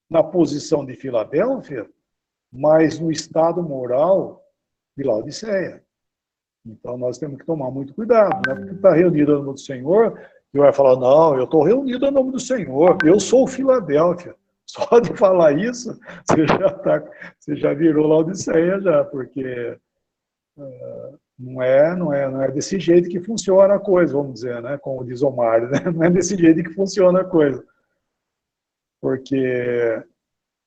na posição de Filadélfia, mas no estado moral de Laodiceia. Então, nós temos que tomar muito cuidado, né? Porque está reunido no nome do Senhor, e vai falar, não, eu estou reunido no nome do Senhor, eu sou Filadélfia. Só de falar isso, você já virou Laodiceia, já, porque não é desse jeito que funciona a coisa, vamos dizer, né? Como diz o Mário, né? Não é desse jeito que funciona a coisa. Porque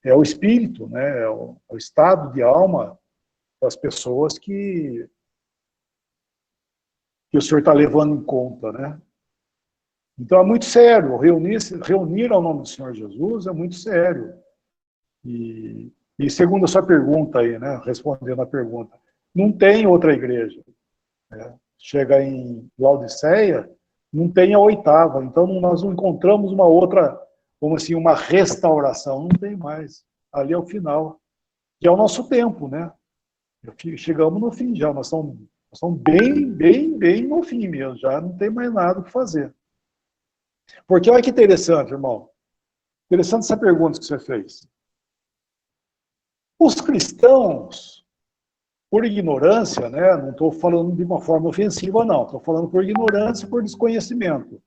é o espírito, né? É o estado de alma das pessoas que o senhor está levando em conta, né? Então é muito sério, reunir ao nome do Senhor Jesus é muito sério. E segundo a sua pergunta aí, né, respondendo a pergunta, não tem outra igreja. Né? Chega em Laodiceia, não tem a oitava, então nós não encontramos uma outra, como assim, uma restauração, não tem mais. Ali é o final, que é o nosso tempo, né? Chegamos no fim já, nós estamos bem no fim mesmo, já não tem mais nada o que fazer. Porque olha que interessante, irmão. Interessante essa pergunta que você fez. Os cristãos, por ignorância, né, não estou falando de uma forma ofensiva, não, estou falando por ignorância e por desconhecimento.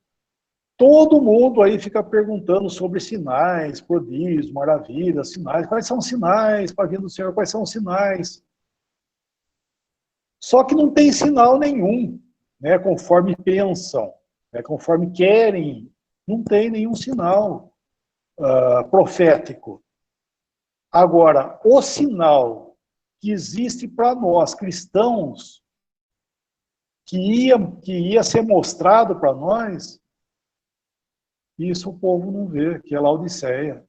Todo mundo aí fica perguntando sobre sinais, prodígios, maravilhas, sinais. Quais são os sinais para a vinda do Senhor? Quais são os sinais? Só que não tem sinal nenhum, né, conforme pensam, né, conforme querem. Não tem nenhum sinal profético. Agora, o sinal que existe para nós, cristãos, que ia ser mostrado para nós, isso o povo não vê, que é Laodiceia.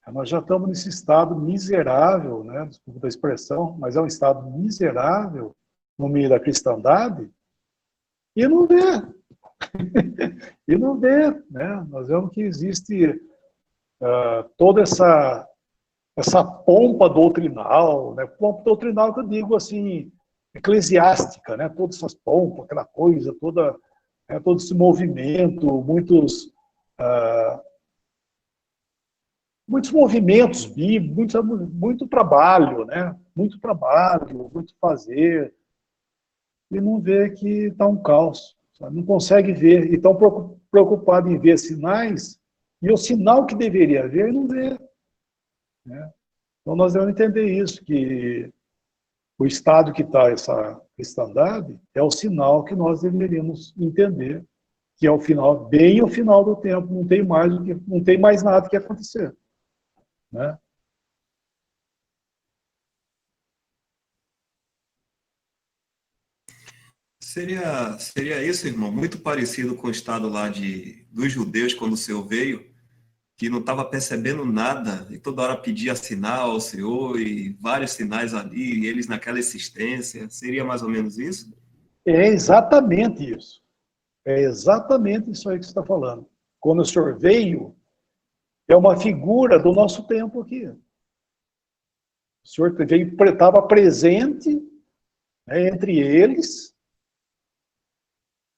Nós já estamos nesse estado miserável, né, desculpa da expressão, mas é um estado miserável no meio da cristandade, e não vê. E não vê, né? Nós vemos que existe toda essa pompa doutrinal, né? Pompa doutrinal que eu digo assim, eclesiástica, né? Todas essas pompas, aquela coisa, todo esse movimento, muitos movimentos bíblicos, muito trabalho, né? Muito trabalho, muito fazer, e não vê que está um caos. Não consegue ver, e estão preocupados em ver sinais, e o sinal que deveria ver, não vê. Né? Então, nós devemos entender isso, que o estado que está essa cristandade é o sinal que nós deveríamos entender, que é o final, bem o final do tempo, não tem mais nada que acontecer. Né? Seria isso, irmão, muito parecido com o estado lá dos judeus, quando o Senhor veio, que não estava percebendo nada, e toda hora pedia sinal ao Senhor, e vários sinais ali, e eles naquela insistência. Seria mais ou menos isso? É exatamente isso. É exatamente isso aí que você está falando. Quando o Senhor veio, é uma figura do nosso tempo aqui. O Senhor estava presente, né, entre eles,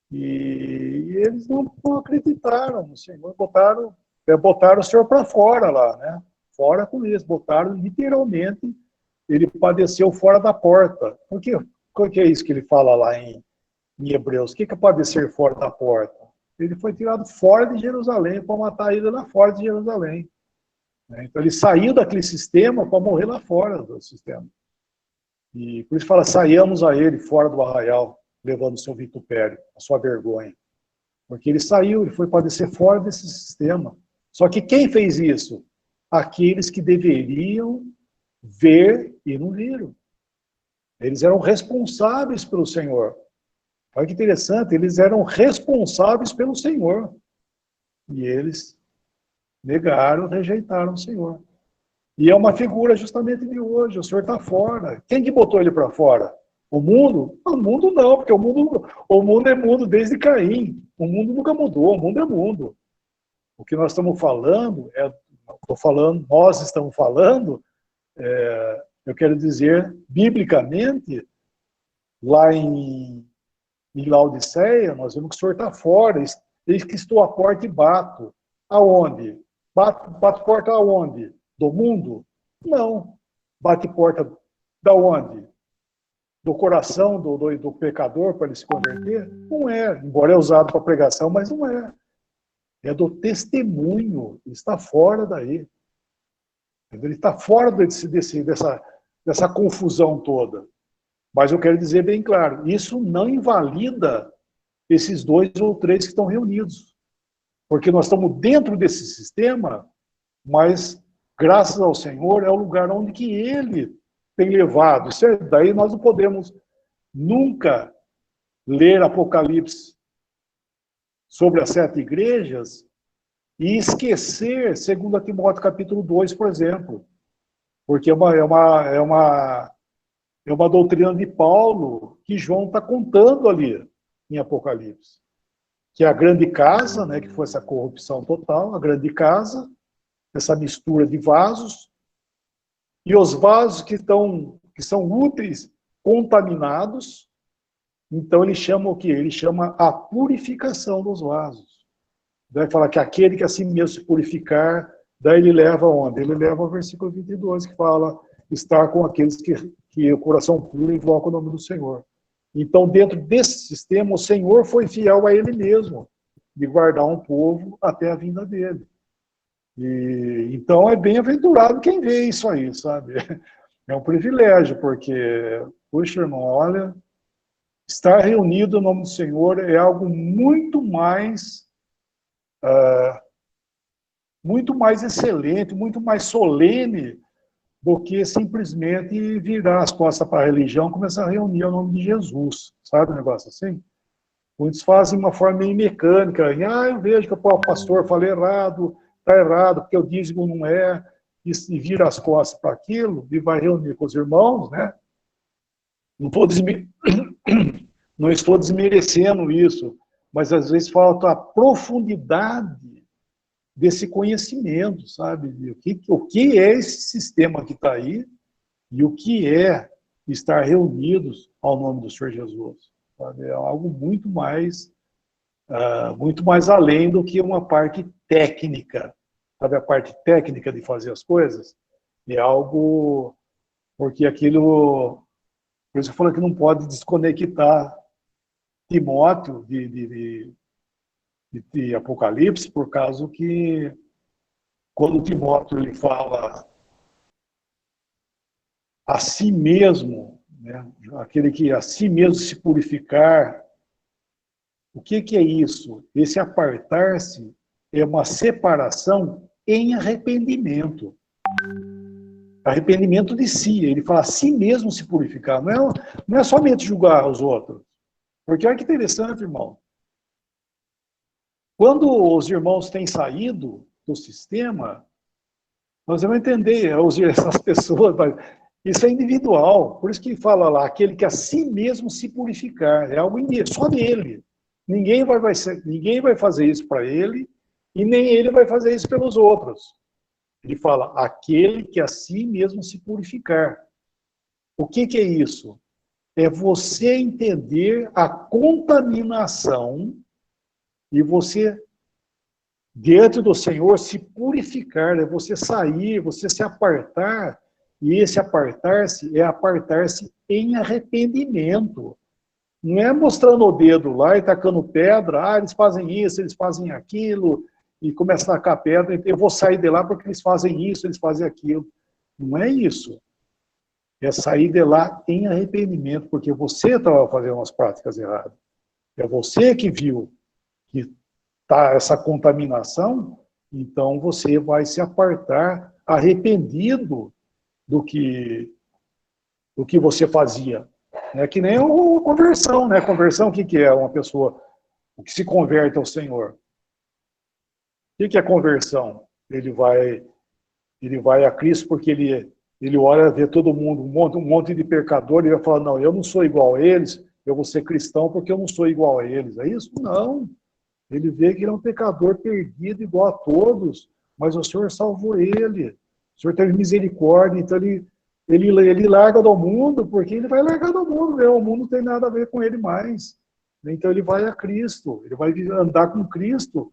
e eles não acreditaram no Senhor, botaram o Senhor para fora lá, né? Fora com isso, botaram literalmente, ele padeceu fora da porta. O que é isso que ele fala lá em Hebreus? O que é padecer fora da porta? Ele foi tirado fora de Jerusalém para matar ele lá fora de Jerusalém. Então ele saiu daquele sistema para morrer lá fora do sistema. E por isso fala, saiamos a ele fora do arraial, levando o seu vitupério, a sua vergonha. Porque ele saiu, ele foi padecer fora desse sistema. Só que quem fez isso? Aqueles que deveriam ver e não viram. Eles eram responsáveis pelo Senhor. Olha que interessante, eles eram responsáveis pelo Senhor. E eles negaram, rejeitaram o Senhor. E é uma figura justamente de hoje. O Senhor está fora. Quem que botou ele para fora? O mundo? O mundo não, porque o mundo é mundo desde Caim. O mundo nunca mudou, o mundo é mundo. O que nós estamos falando, nós estamos falando, eu quero dizer, biblicamente, lá em Laodiceia, nós vemos que o Senhor está fora. Eis que estou à porta e bato. Aonde? Bato porta aonde? Do mundo? Não. Bate porta da onde? Do coração do pecador para ele se converter? Não é. Embora é usado para pregação, mas não é. É do testemunho. Ele está fora daí. Ele está fora dessa confusão toda. Mas eu quero dizer bem claro, isso não invalida esses 2 ou 3 que estão reunidos. Porque nós estamos dentro desse sistema, mas, graças ao Senhor, é o lugar onde que Ele tem levado. Daí nós não podemos nunca ler Apocalipse sobre as 7 igrejas e esquecer 2 Timóteo capítulo 2, por exemplo. Porque é uma doutrina de Paulo que João está contando ali em Apocalipse. Que é a grande casa, né, que foi essa corrupção total, a grande casa, essa mistura de vasos, e os vasos que são úteis, contaminados. Então ele chama o quê? Ele chama a purificação dos vasos. Vai falar que aquele que assim mesmo se purificar, daí ele leva onde? Ele leva ao versículo 22, que fala estar com aqueles que o coração puro invoca o nome do Senhor. Então, dentro desse sistema, o Senhor foi fiel a Ele mesmo, de guardar um povo até a vinda dele. Então, é bem-aventurado quem vê isso aí, sabe? É um privilégio, porque, poxa, irmão, olha, estar reunido no nome do Senhor é algo muito mais excelente, muito mais solene do que simplesmente virar as costas para a religião e começar a reunir o nome de Jesus, sabe um negócio assim? Muitos fazem uma forma meio mecânica, eu vejo que o pastor falou errado, está errado, porque o dízimo não é, e vira as costas para aquilo, e vai reunir com os irmãos, né? Não estou desmerecendo isso, mas às vezes falta a profundidade desse conhecimento, sabe? O que é esse sistema que está aí e o que é estar reunidos ao nome do Senhor Jesus. Sabe? É algo muito mais além do que uma parte técnica. Sabe a parte técnica de fazer as coisas? É algo... Porque aquilo... Por isso eu falo que não pode desconectar Timóteo de Apocalipse, por causa que quando Timóteo ele fala a si mesmo, né, aquele que a si mesmo se purificar, o que é isso? Esse apartar-se é uma separação em arrependimento. Arrependimento de si. Ele fala a si mesmo se purificar. Não é somente julgar os outros. Porque olha que interessante, irmão. Quando os irmãos têm saído do sistema, nós vamos entender, essas pessoas, isso é individual. Por isso que fala lá, aquele que a si mesmo se purificar. É algo só dele. Ninguém vai fazer isso para ele, e nem ele vai fazer isso pelos outros. Ele fala, aquele que a si mesmo se purificar. O que é isso? É você entender a contaminação e você, diante do Senhor, se purificar, é você sair, você se apartar, e esse apartar-se é apartar-se em arrependimento. Não é mostrando o dedo lá e tacando pedra, eles fazem isso, eles fazem aquilo, e começa a tacar pedra, eu vou sair de lá porque eles fazem isso, eles fazem aquilo. Não é isso. É sair de lá em arrependimento, porque você estava fazendo umas práticas erradas. É você que viu. que está essa contaminação, então você vai se apartar arrependido do que você fazia. É que nem a conversão, né? Conversão, o que é uma pessoa que se converte ao Senhor? O que é conversão? Ele vai a Cristo porque ele olha, vê todo mundo, um monte de pecador, e vai falar, não, eu não sou igual a eles, eu vou ser cristão porque eu não sou igual a eles. É isso? Não. Ele vê que ele é um pecador perdido igual a todos, mas o Senhor salvou ele. O Senhor teve misericórdia, então ele larga do mundo, porque ele vai largar do mundo, né? O mundo não tem nada a ver com ele mais. Então ele vai a Cristo, ele vai andar com Cristo,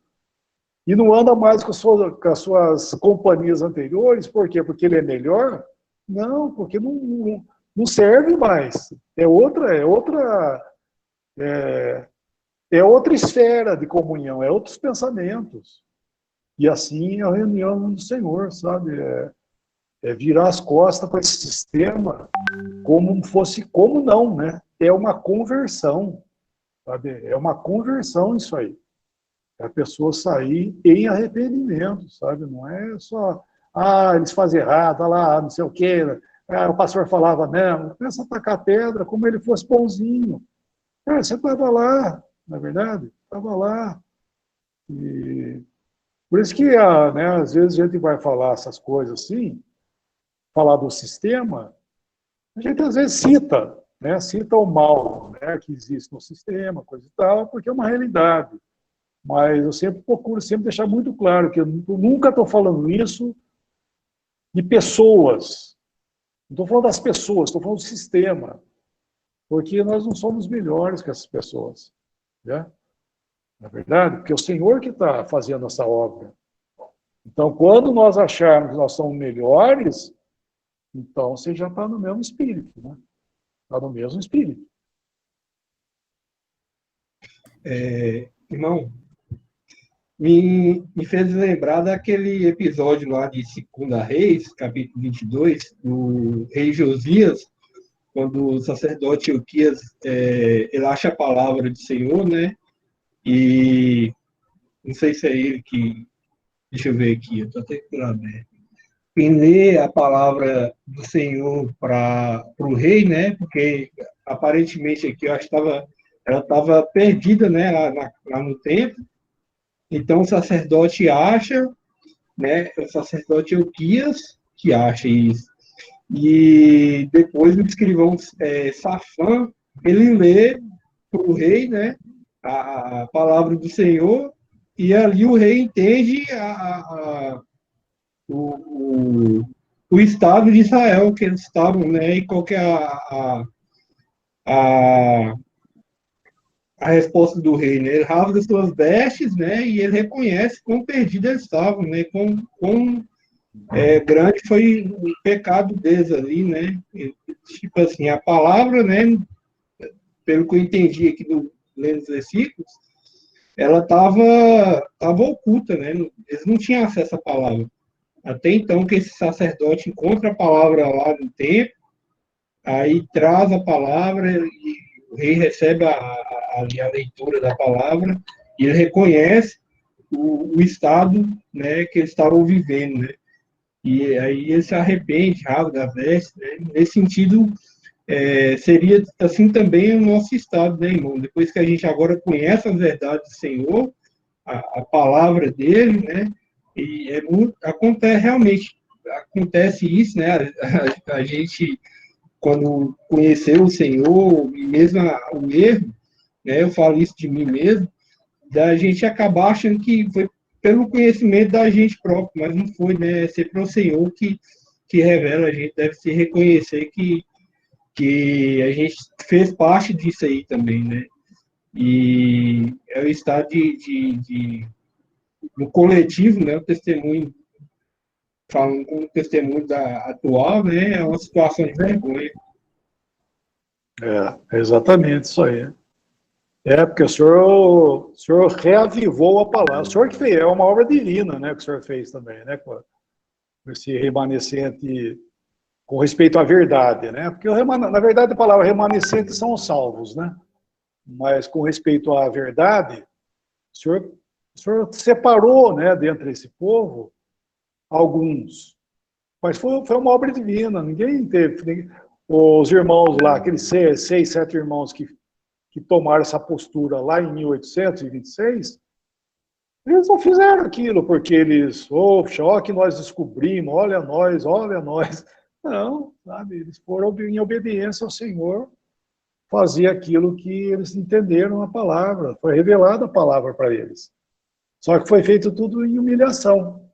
e não anda mais com as suas companhias anteriores, por quê? Porque ele é melhor? Não, porque não serve mais. É outra esfera de comunhão, é outros pensamentos. E assim é a reunião do Senhor, sabe? É virar as costas para esse sistema como não, né? É uma conversão, sabe? É uma conversão isso aí. É a pessoa sair em arrependimento, sabe? Não é só, eles fazem errado, lá, não sei o quê, o pastor falava mesmo, pensa atacar pedra como ele fosse bonzinho. Você estava lá, não é verdade? Estava lá. E por isso que, né, às vezes a gente vai falar essas coisas assim, falar do sistema, a gente às vezes cita, né, cita o mal, né, que existe no sistema, coisa e tal, porque é uma realidade. Mas eu sempre procuro deixar muito claro que eu nunca estou falando isso de pessoas. Não estou falando das pessoas, estou falando do sistema. Porque nós não somos melhores que essas pessoas. Né? Não é verdade? Porque é o Senhor que está fazendo essa obra. Então, quando nós acharmos que nós somos melhores, então você já está no mesmo espírito. Né? Está no mesmo espírito. Irmão, me fez lembrar daquele episódio lá de 2 Reis, capítulo 22, do rei Josias, quando o sacerdote Ilquias, ele acha a palavra do Senhor, né? E não sei se é ele que... Deixa eu ver aqui, eu estou até com aberto. E lê a palavra do Senhor para o rei, né? Porque aparentemente aqui eu acho que ela estava perdida, né? Lá no templo. Então o sacerdote acha, né? O sacerdote Ilquias que acha isso. E depois o escrivão Safã, ele lê para o rei, né? A palavra do Senhor, e ali o rei entende o estado de Israel que eles estavam, né? E qual que é a, a resposta do rei, né? Ele rasga as suas vestes, né? E ele reconhece quão perdidos eles estavam, né? Quão grande foi o pecado deles ali, né? E, tipo assim, a palavra, né? Pelo que eu entendi aqui lendo os versículos, ela estava oculta, né? Eles não tinham acesso à palavra. Até então que esse sacerdote encontra a palavra lá no templo, aí traz a palavra e o rei recebe a leitura da palavra e ele reconhece o estado, né, que eles estavam vivendo, né? E aí ele se arrepende, rasga a veste, né? Nesse sentido, seria assim também o nosso estado, né, irmão? Depois que a gente agora conhece as verdades do Senhor, a palavra dele, né? E acontece realmente, acontece isso, né? A gente, quando conheceu o Senhor, e mesmo o erro, né? Eu falo isso de mim mesmo, da gente acabar achando que foi pelo conhecimento da gente próprio, mas não foi, né? É sempre o Senhor que revela, a gente deve se reconhecer que a gente fez parte disso aí também, né? E é o estado no coletivo, né? O testemunho, falando com o testemunho atual, né? É uma situação de vergonha. É exatamente isso aí. Porque o senhor reavivou a palavra. O senhor que fez, é uma obra divina, né? Que o senhor fez também, né? Com esse remanescente com respeito à verdade, né? Porque, na verdade, a palavra remanescente são os salvos, né? Mas com respeito à verdade, Senhor separou, né, dentre esse povo, alguns. Mas foi uma obra divina, ninguém teve. Os irmãos lá, aqueles 6, 7 irmãos que tomaram essa postura lá em 1826, eles não fizeram aquilo porque eles, ó que nós descobrimos, olha nós, olha nós. Não, sabe, eles foram em obediência ao Senhor, fazer aquilo que eles entenderam na palavra, foi revelada a palavra para eles. Só que foi feito tudo em humilhação.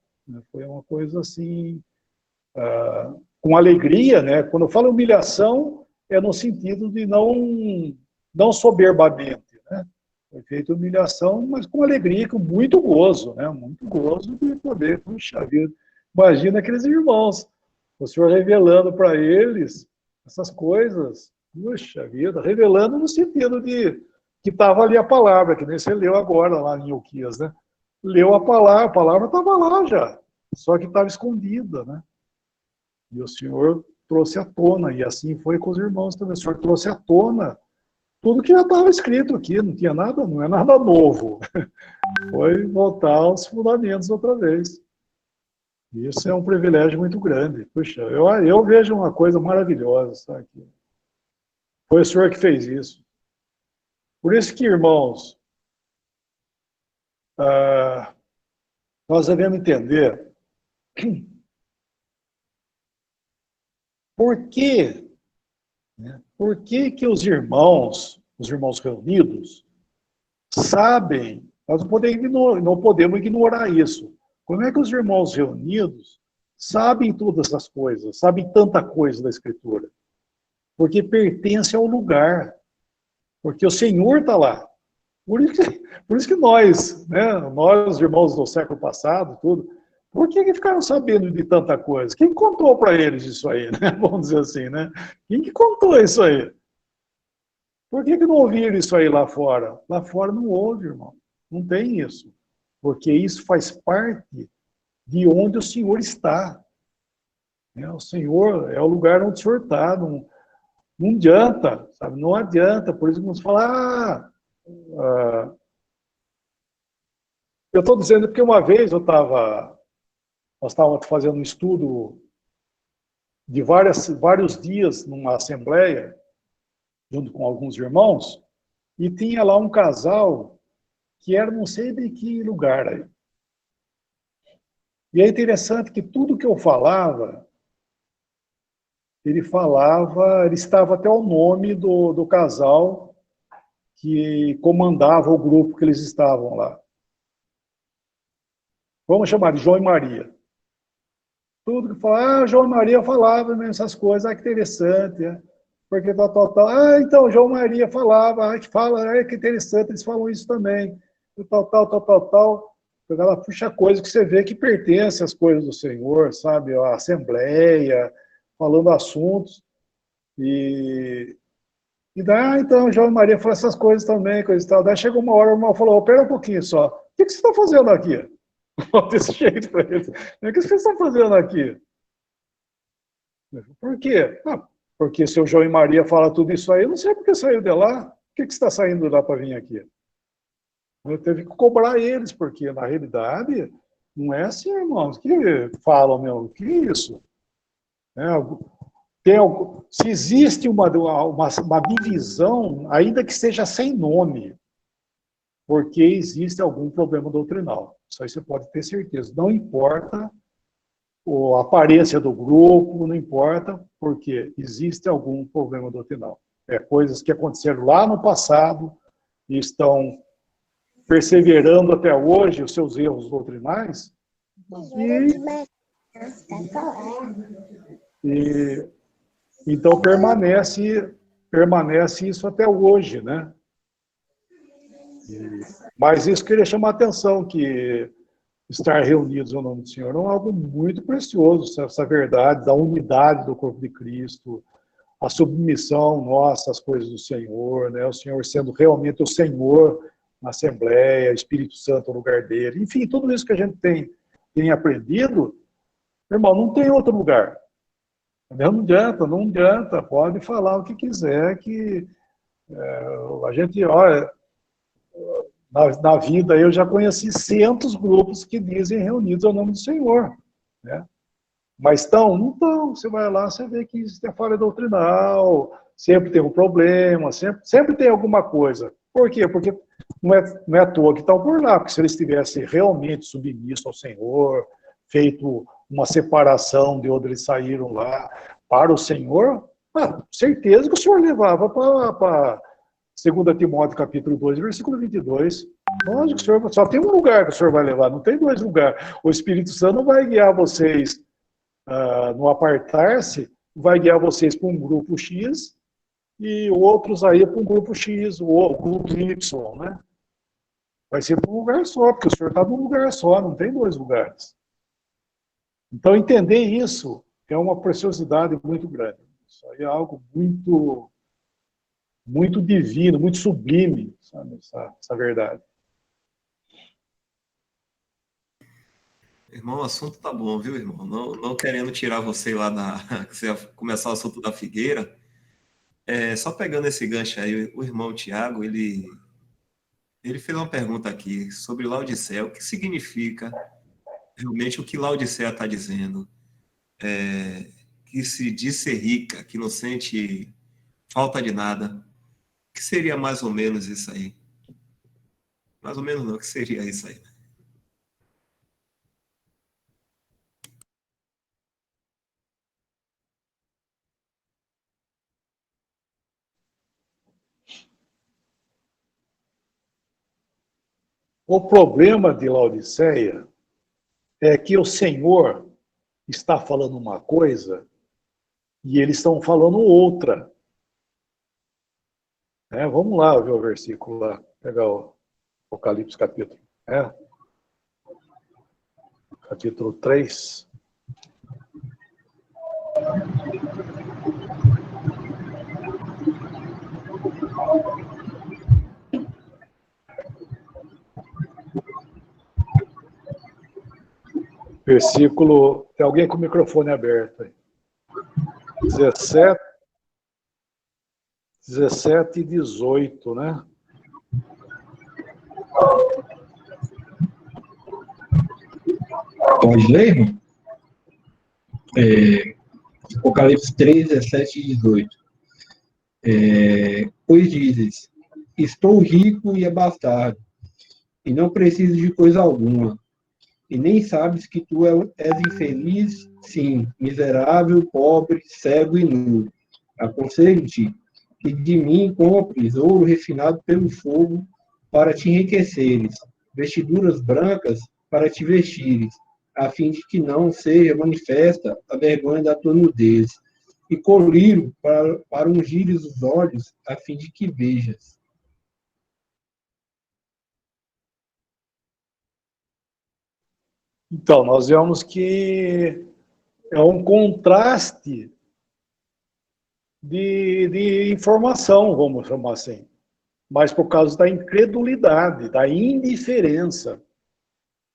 Foi uma coisa assim, com alegria, né? Quando eu falo humilhação, é no sentido de não soberbamente, né? Foi feita humilhação, mas com alegria, com muito gozo, né? Muito gozo de poder, puxa vida. Imagina aqueles irmãos, o Senhor revelando para eles essas coisas, puxa vida, revelando no sentido de que estava ali a palavra, que nem você leu agora lá em Ilquias, né? Leu a palavra estava lá já, só que estava escondida, né? E o Senhor trouxe à tona, e assim foi com os irmãos também. O Senhor trouxe à tona tudo que já estava escrito aqui, não tinha nada, não é nada novo. Foi voltar aos fundamentos outra vez. Isso é um privilégio muito grande. Puxa, eu vejo uma coisa maravilhosa, sabe? Foi o Senhor que fez isso. Por isso que, irmãos, nós devemos entender por que que os irmãos reunidos sabem, nós não podemos ignorar isso. Como é que os irmãos reunidos sabem todas essas coisas, sabem tanta coisa da Escritura? Porque pertence ao lugar, porque o Senhor está lá. Por isso que nós, né, nós, irmãos do século passado, tudo, por que ficaram sabendo de tanta coisa? Quem contou para eles isso aí, né? Vamos dizer assim, né? Quem que contou isso aí? Por que não ouviram isso aí lá fora? Lá fora não ouve, irmão. Não tem isso. Porque isso faz parte de onde o Senhor está. O Senhor é o lugar onde o Senhor está. Não adianta, sabe? Não adianta. Por isso que vamos falar, eu estou dizendo porque uma vez nós estávamos fazendo um estudo de vários dias numa assembleia, junto com alguns irmãos, e tinha lá um casal que era não sei de que lugar aí. E é interessante que tudo que eu falava, ele estava até o nome do casal que comandava o grupo que eles estavam lá. Vamos chamar de João e Maria. Tudo que falava, João e Maria falava essas coisas, que interessante, porque tal. Então, João e Maria falava, que interessante, eles falam isso também, tal. Ela puxa coisa que você vê que pertence às coisas do Senhor, sabe? A assembleia, falando assuntos, então, João e Maria falam essas coisas também, coisa e tal. Daí chegou uma hora, o irmão falou, pera um pouquinho só, o que você está fazendo aqui? Desse jeito para eles. O que vocês estão fazendo aqui? Por quê? Porque se o João e Maria falam tudo isso aí, eu não sei porque saiu de lá. Por que você está saindo de lá para vir aqui? Eu teve que cobrar eles, porque na realidade não é assim, irmãos, que falam, meu, que isso? Se existe uma divisão, ainda que seja sem nome, porque existe algum problema doutrinal. Isso aí você pode ter certeza. Não importa a aparência do grupo, não importa, porque existe algum problema doutrinal. Coisas que aconteceram lá no passado e estão perseverando até hoje os seus erros doutrinais. Então permanece isso até hoje, né? Mas isso queria chamar a atenção, que estar reunidos no nome do Senhor é algo muito precioso, essa verdade da unidade do corpo de Cristo, a submissão nossa às coisas do Senhor, né? O Senhor sendo realmente o Senhor na Assembleia, Espírito Santo no lugar dele, enfim, tudo isso que a gente tem aprendido, irmão, não tem outro lugar. Não adianta, pode falar o que quiser, que a gente, olha, Na vida, eu já conheci centos grupos que dizem reunidos ao nome do Senhor, né? Mas não estão. Você vai lá, você vê que isso é falha doutrinal, sempre tem um problema, sempre tem alguma coisa. Por quê? Porque não é à toa que estão por lá, porque se eles estivessem realmente submissos ao Senhor, feito uma separação de onde eles saíram lá para o Senhor, certeza que o Senhor levava para 2 Timóteo capítulo 2, versículo 22. Lógico, o Senhor, só tem um lugar que o Senhor vai levar, não tem dois lugares. O Espírito Santo não vai guiar vocês no apartar-se, vai guiar vocês para um grupo X e outros aí para um grupo X, ou grupo Y, né? Vai ser para um lugar só, porque o Senhor está num lugar só, não tem dois lugares. Então, entender isso é uma preciosidade muito grande. Isso aí é algo muito, muito divino, muito sublime, sabe, essa verdade. Irmão, o assunto tá bom, viu, irmão? Não querendo tirar você lá que você ia começar o assunto da figueira. Só pegando esse gancho aí, o irmão Tiago, ele fez uma pergunta aqui sobre Laodiceia. O que significa realmente o que Laodiceia está dizendo? Que se diz ser rica, que não sente falta de nada. O que seria mais ou menos isso aí? Mais ou menos não, o que seria isso aí? O problema de Laodiceia é que o Senhor está falando uma coisa e eles estão falando outra. Vamos lá ver o versículo lá, pegar o Apocalipse capítulo, capítulo 3. Versículo, tem alguém com o microfone aberto aí. 17 e 18, né? Pode ler, irmão? Apocalipse 3, 17 e 18. Pois dizes, estou rico e abastado, e não preciso de coisa alguma, e nem sabes que tu és infeliz, sim, miserável, pobre, cego e nu. Aconselho-te que de mim compres ouro refinado pelo fogo para te enriqueceres, vestiduras brancas para te vestires, a fim de que não seja manifesta a vergonha da tua nudez, e colírio para ungires os olhos, a fim de que vejas. Então, nós vemos que é um contraste de informação, vamos chamar assim, mas por causa da incredulidade, da indiferença,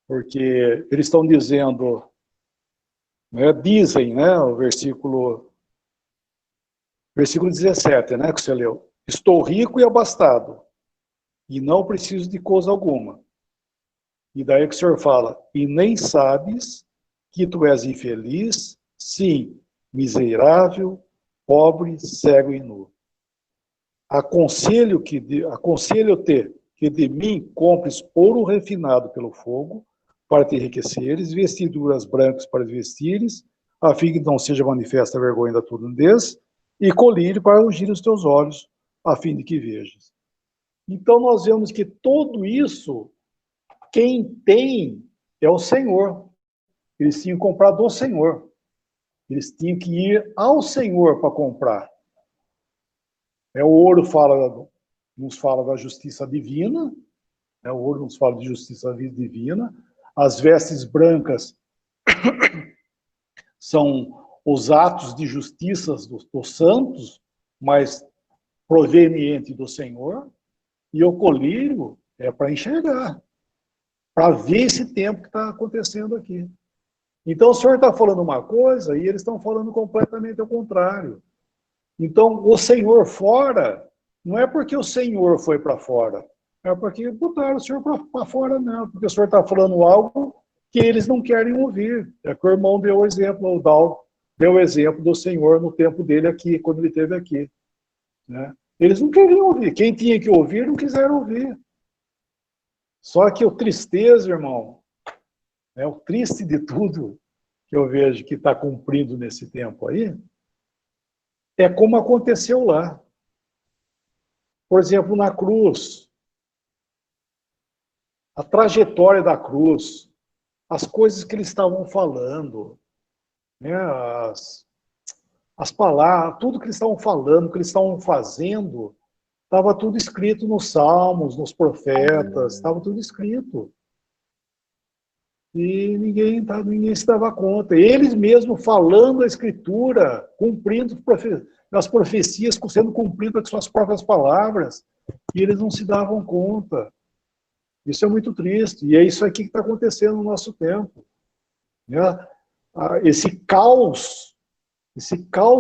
porque eles estão dizendo, dizem, o versículo 17, que você leu, estou rico e abastado, e não preciso de coisa alguma. E daí que o Senhor fala, e nem sabes que tu és infeliz, sim, miserável, pobre, cego e nu. Aconselho-te que de mim compres ouro refinado pelo fogo, para te enriqueceres, vestiduras brancas para vestires, a fim que não seja manifesta a vergonha da tua nudez, e colírio para ungir os teus olhos, a fim de que vejas. Então nós vemos que tudo isso, quem tem é o Senhor. Eles tinham que comprar do Senhor. Eles tinham que ir ao Senhor para comprar. O ouro nos fala da justiça divina, o ouro nos fala de justiça divina. As vestes brancas são os atos de justiça dos santos, mas proveniente do Senhor. E o colírio é para enxergar, para ver esse tempo que está acontecendo aqui. Então, o Senhor está falando uma coisa e eles estão falando completamente ao contrário. Então, o Senhor fora, não é porque o Senhor foi para fora, É porque botaram o senhor para fora, não, porque o senhor está falando algo que eles não querem ouvir. É que o irmão deu o exemplo, o Dal deu o exemplo do Senhor no tempo dele aqui, quando ele esteve aqui. Né? Eles não queriam ouvir. Quem tinha que ouvir, não quiseram ouvir. Só que o tristeza, irmão, o triste de tudo que eu vejo que está cumprindo nesse tempo aí, é como aconteceu lá. Por exemplo, na cruz, a trajetória da cruz, as coisas que eles estavam falando, né, as palavras, tudo que eles estavam falando, que eles estavam fazendo, estava tudo escrito nos Salmos, nos profetas, estava tudo escrito. E ninguém se dava conta. Eles mesmos falando a Escritura, cumprindo as profecias, sendo cumpridas com suas próprias palavras, e eles não se davam conta. Isso é muito triste, e é isso aqui que está acontecendo no nosso tempo. Né? Esse caos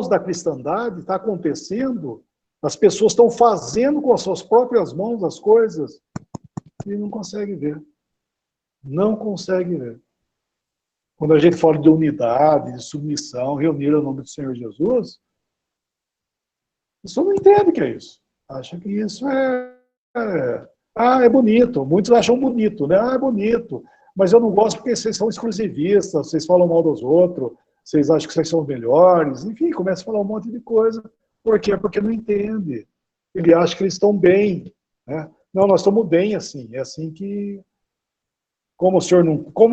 da cristandade está acontecendo, as pessoas estão fazendo com as suas próprias mãos as coisas e não conseguem ver. Não conseguem ver. Quando a gente fala de unidade, de submissão, reunir o nome do Senhor Jesus, a pessoa não entende o que é isso. Acha que isso é bonito. Muitos acham bonito, né? É bonito. Mas eu não gosto porque vocês são exclusivistas, vocês falam mal dos outros, vocês acham que vocês são melhores. Enfim, começa a falar um monte de coisa. Por quê? Porque não entende. Ele acha que eles estão bem. Né? Não, nós estamos bem assim. É assim que... Como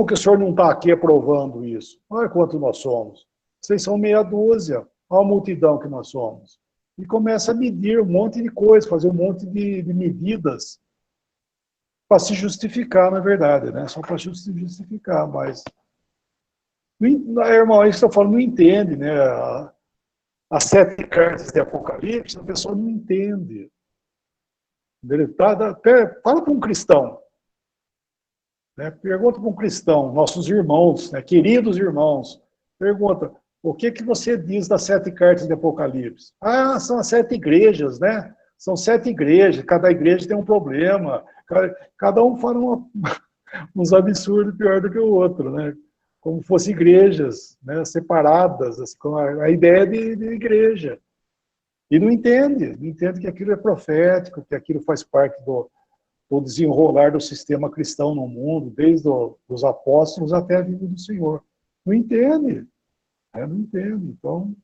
que o senhor não está aqui aprovando isso? Olha quanto nós somos. Vocês são meia dúzia. Olha a multidão que nós somos. E começa a medir um monte de coisas, fazer um monte de medidas para se justificar, na verdade, né? Só para se justificar, mas... Irmão, isso que eu falo, não entende, né? As 7 cartas de Apocalipse, a pessoa não entende. Fala para um cristão. Né? Pergunta para um cristão, nossos irmãos, né? Queridos irmãos, pergunta, o que você diz das 7 cartas de Apocalipse? Ah, são as 7 igrejas, né? São 7 igrejas, cada igreja tem um problema, cada um fala uns absurdos pior do que o outro, né? Como fossem igrejas, né? Separadas, assim, com a ideia de igreja. E não entende que aquilo é profético, que aquilo faz parte do desenrolar do sistema cristão no mundo, desde os apóstolos até a vinda do Senhor. Não entende. Não entende. Então,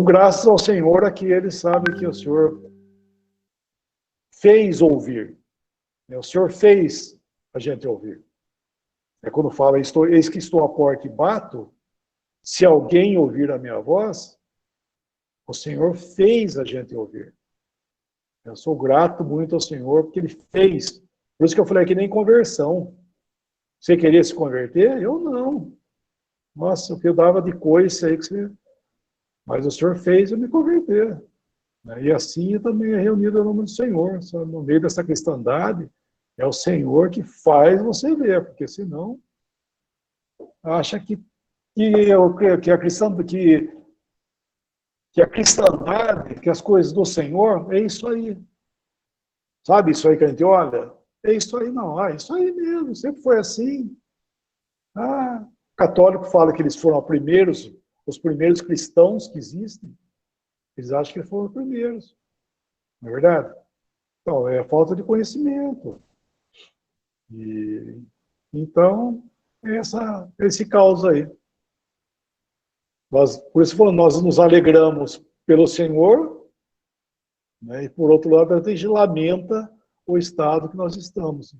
graças ao Senhor, aqui ele sabe que o Senhor fez ouvir. O Senhor fez a gente ouvir. É quando fala, eis que estou à porta e bato, se alguém ouvir a minha voz, o Senhor fez a gente ouvir. Eu sou grato muito ao Senhor, porque Ele fez. Por isso que eu falei que nem conversão. Você queria se converter? Eu não. Nossa, o que eu dava de coisa aí que você... Mas o Senhor fez eu me converter. E assim eu também é reunido no nome do Senhor. No meio dessa cristandade, é o Senhor que faz você ver, porque senão acha que a cristandade, que as coisas do Senhor, é isso aí. Sabe isso aí que a gente olha? É isso aí, não. É isso aí mesmo, sempre foi assim. O católico fala que eles foram os primeiros cristãos que existem. Eles acham que foram os primeiros. Não é verdade? Então, é falta de conhecimento. Então, esse caos aí. Por isso, nós nos alegramos pelo Senhor, né, e, por outro lado, a gente lamenta o estado que nós estamos.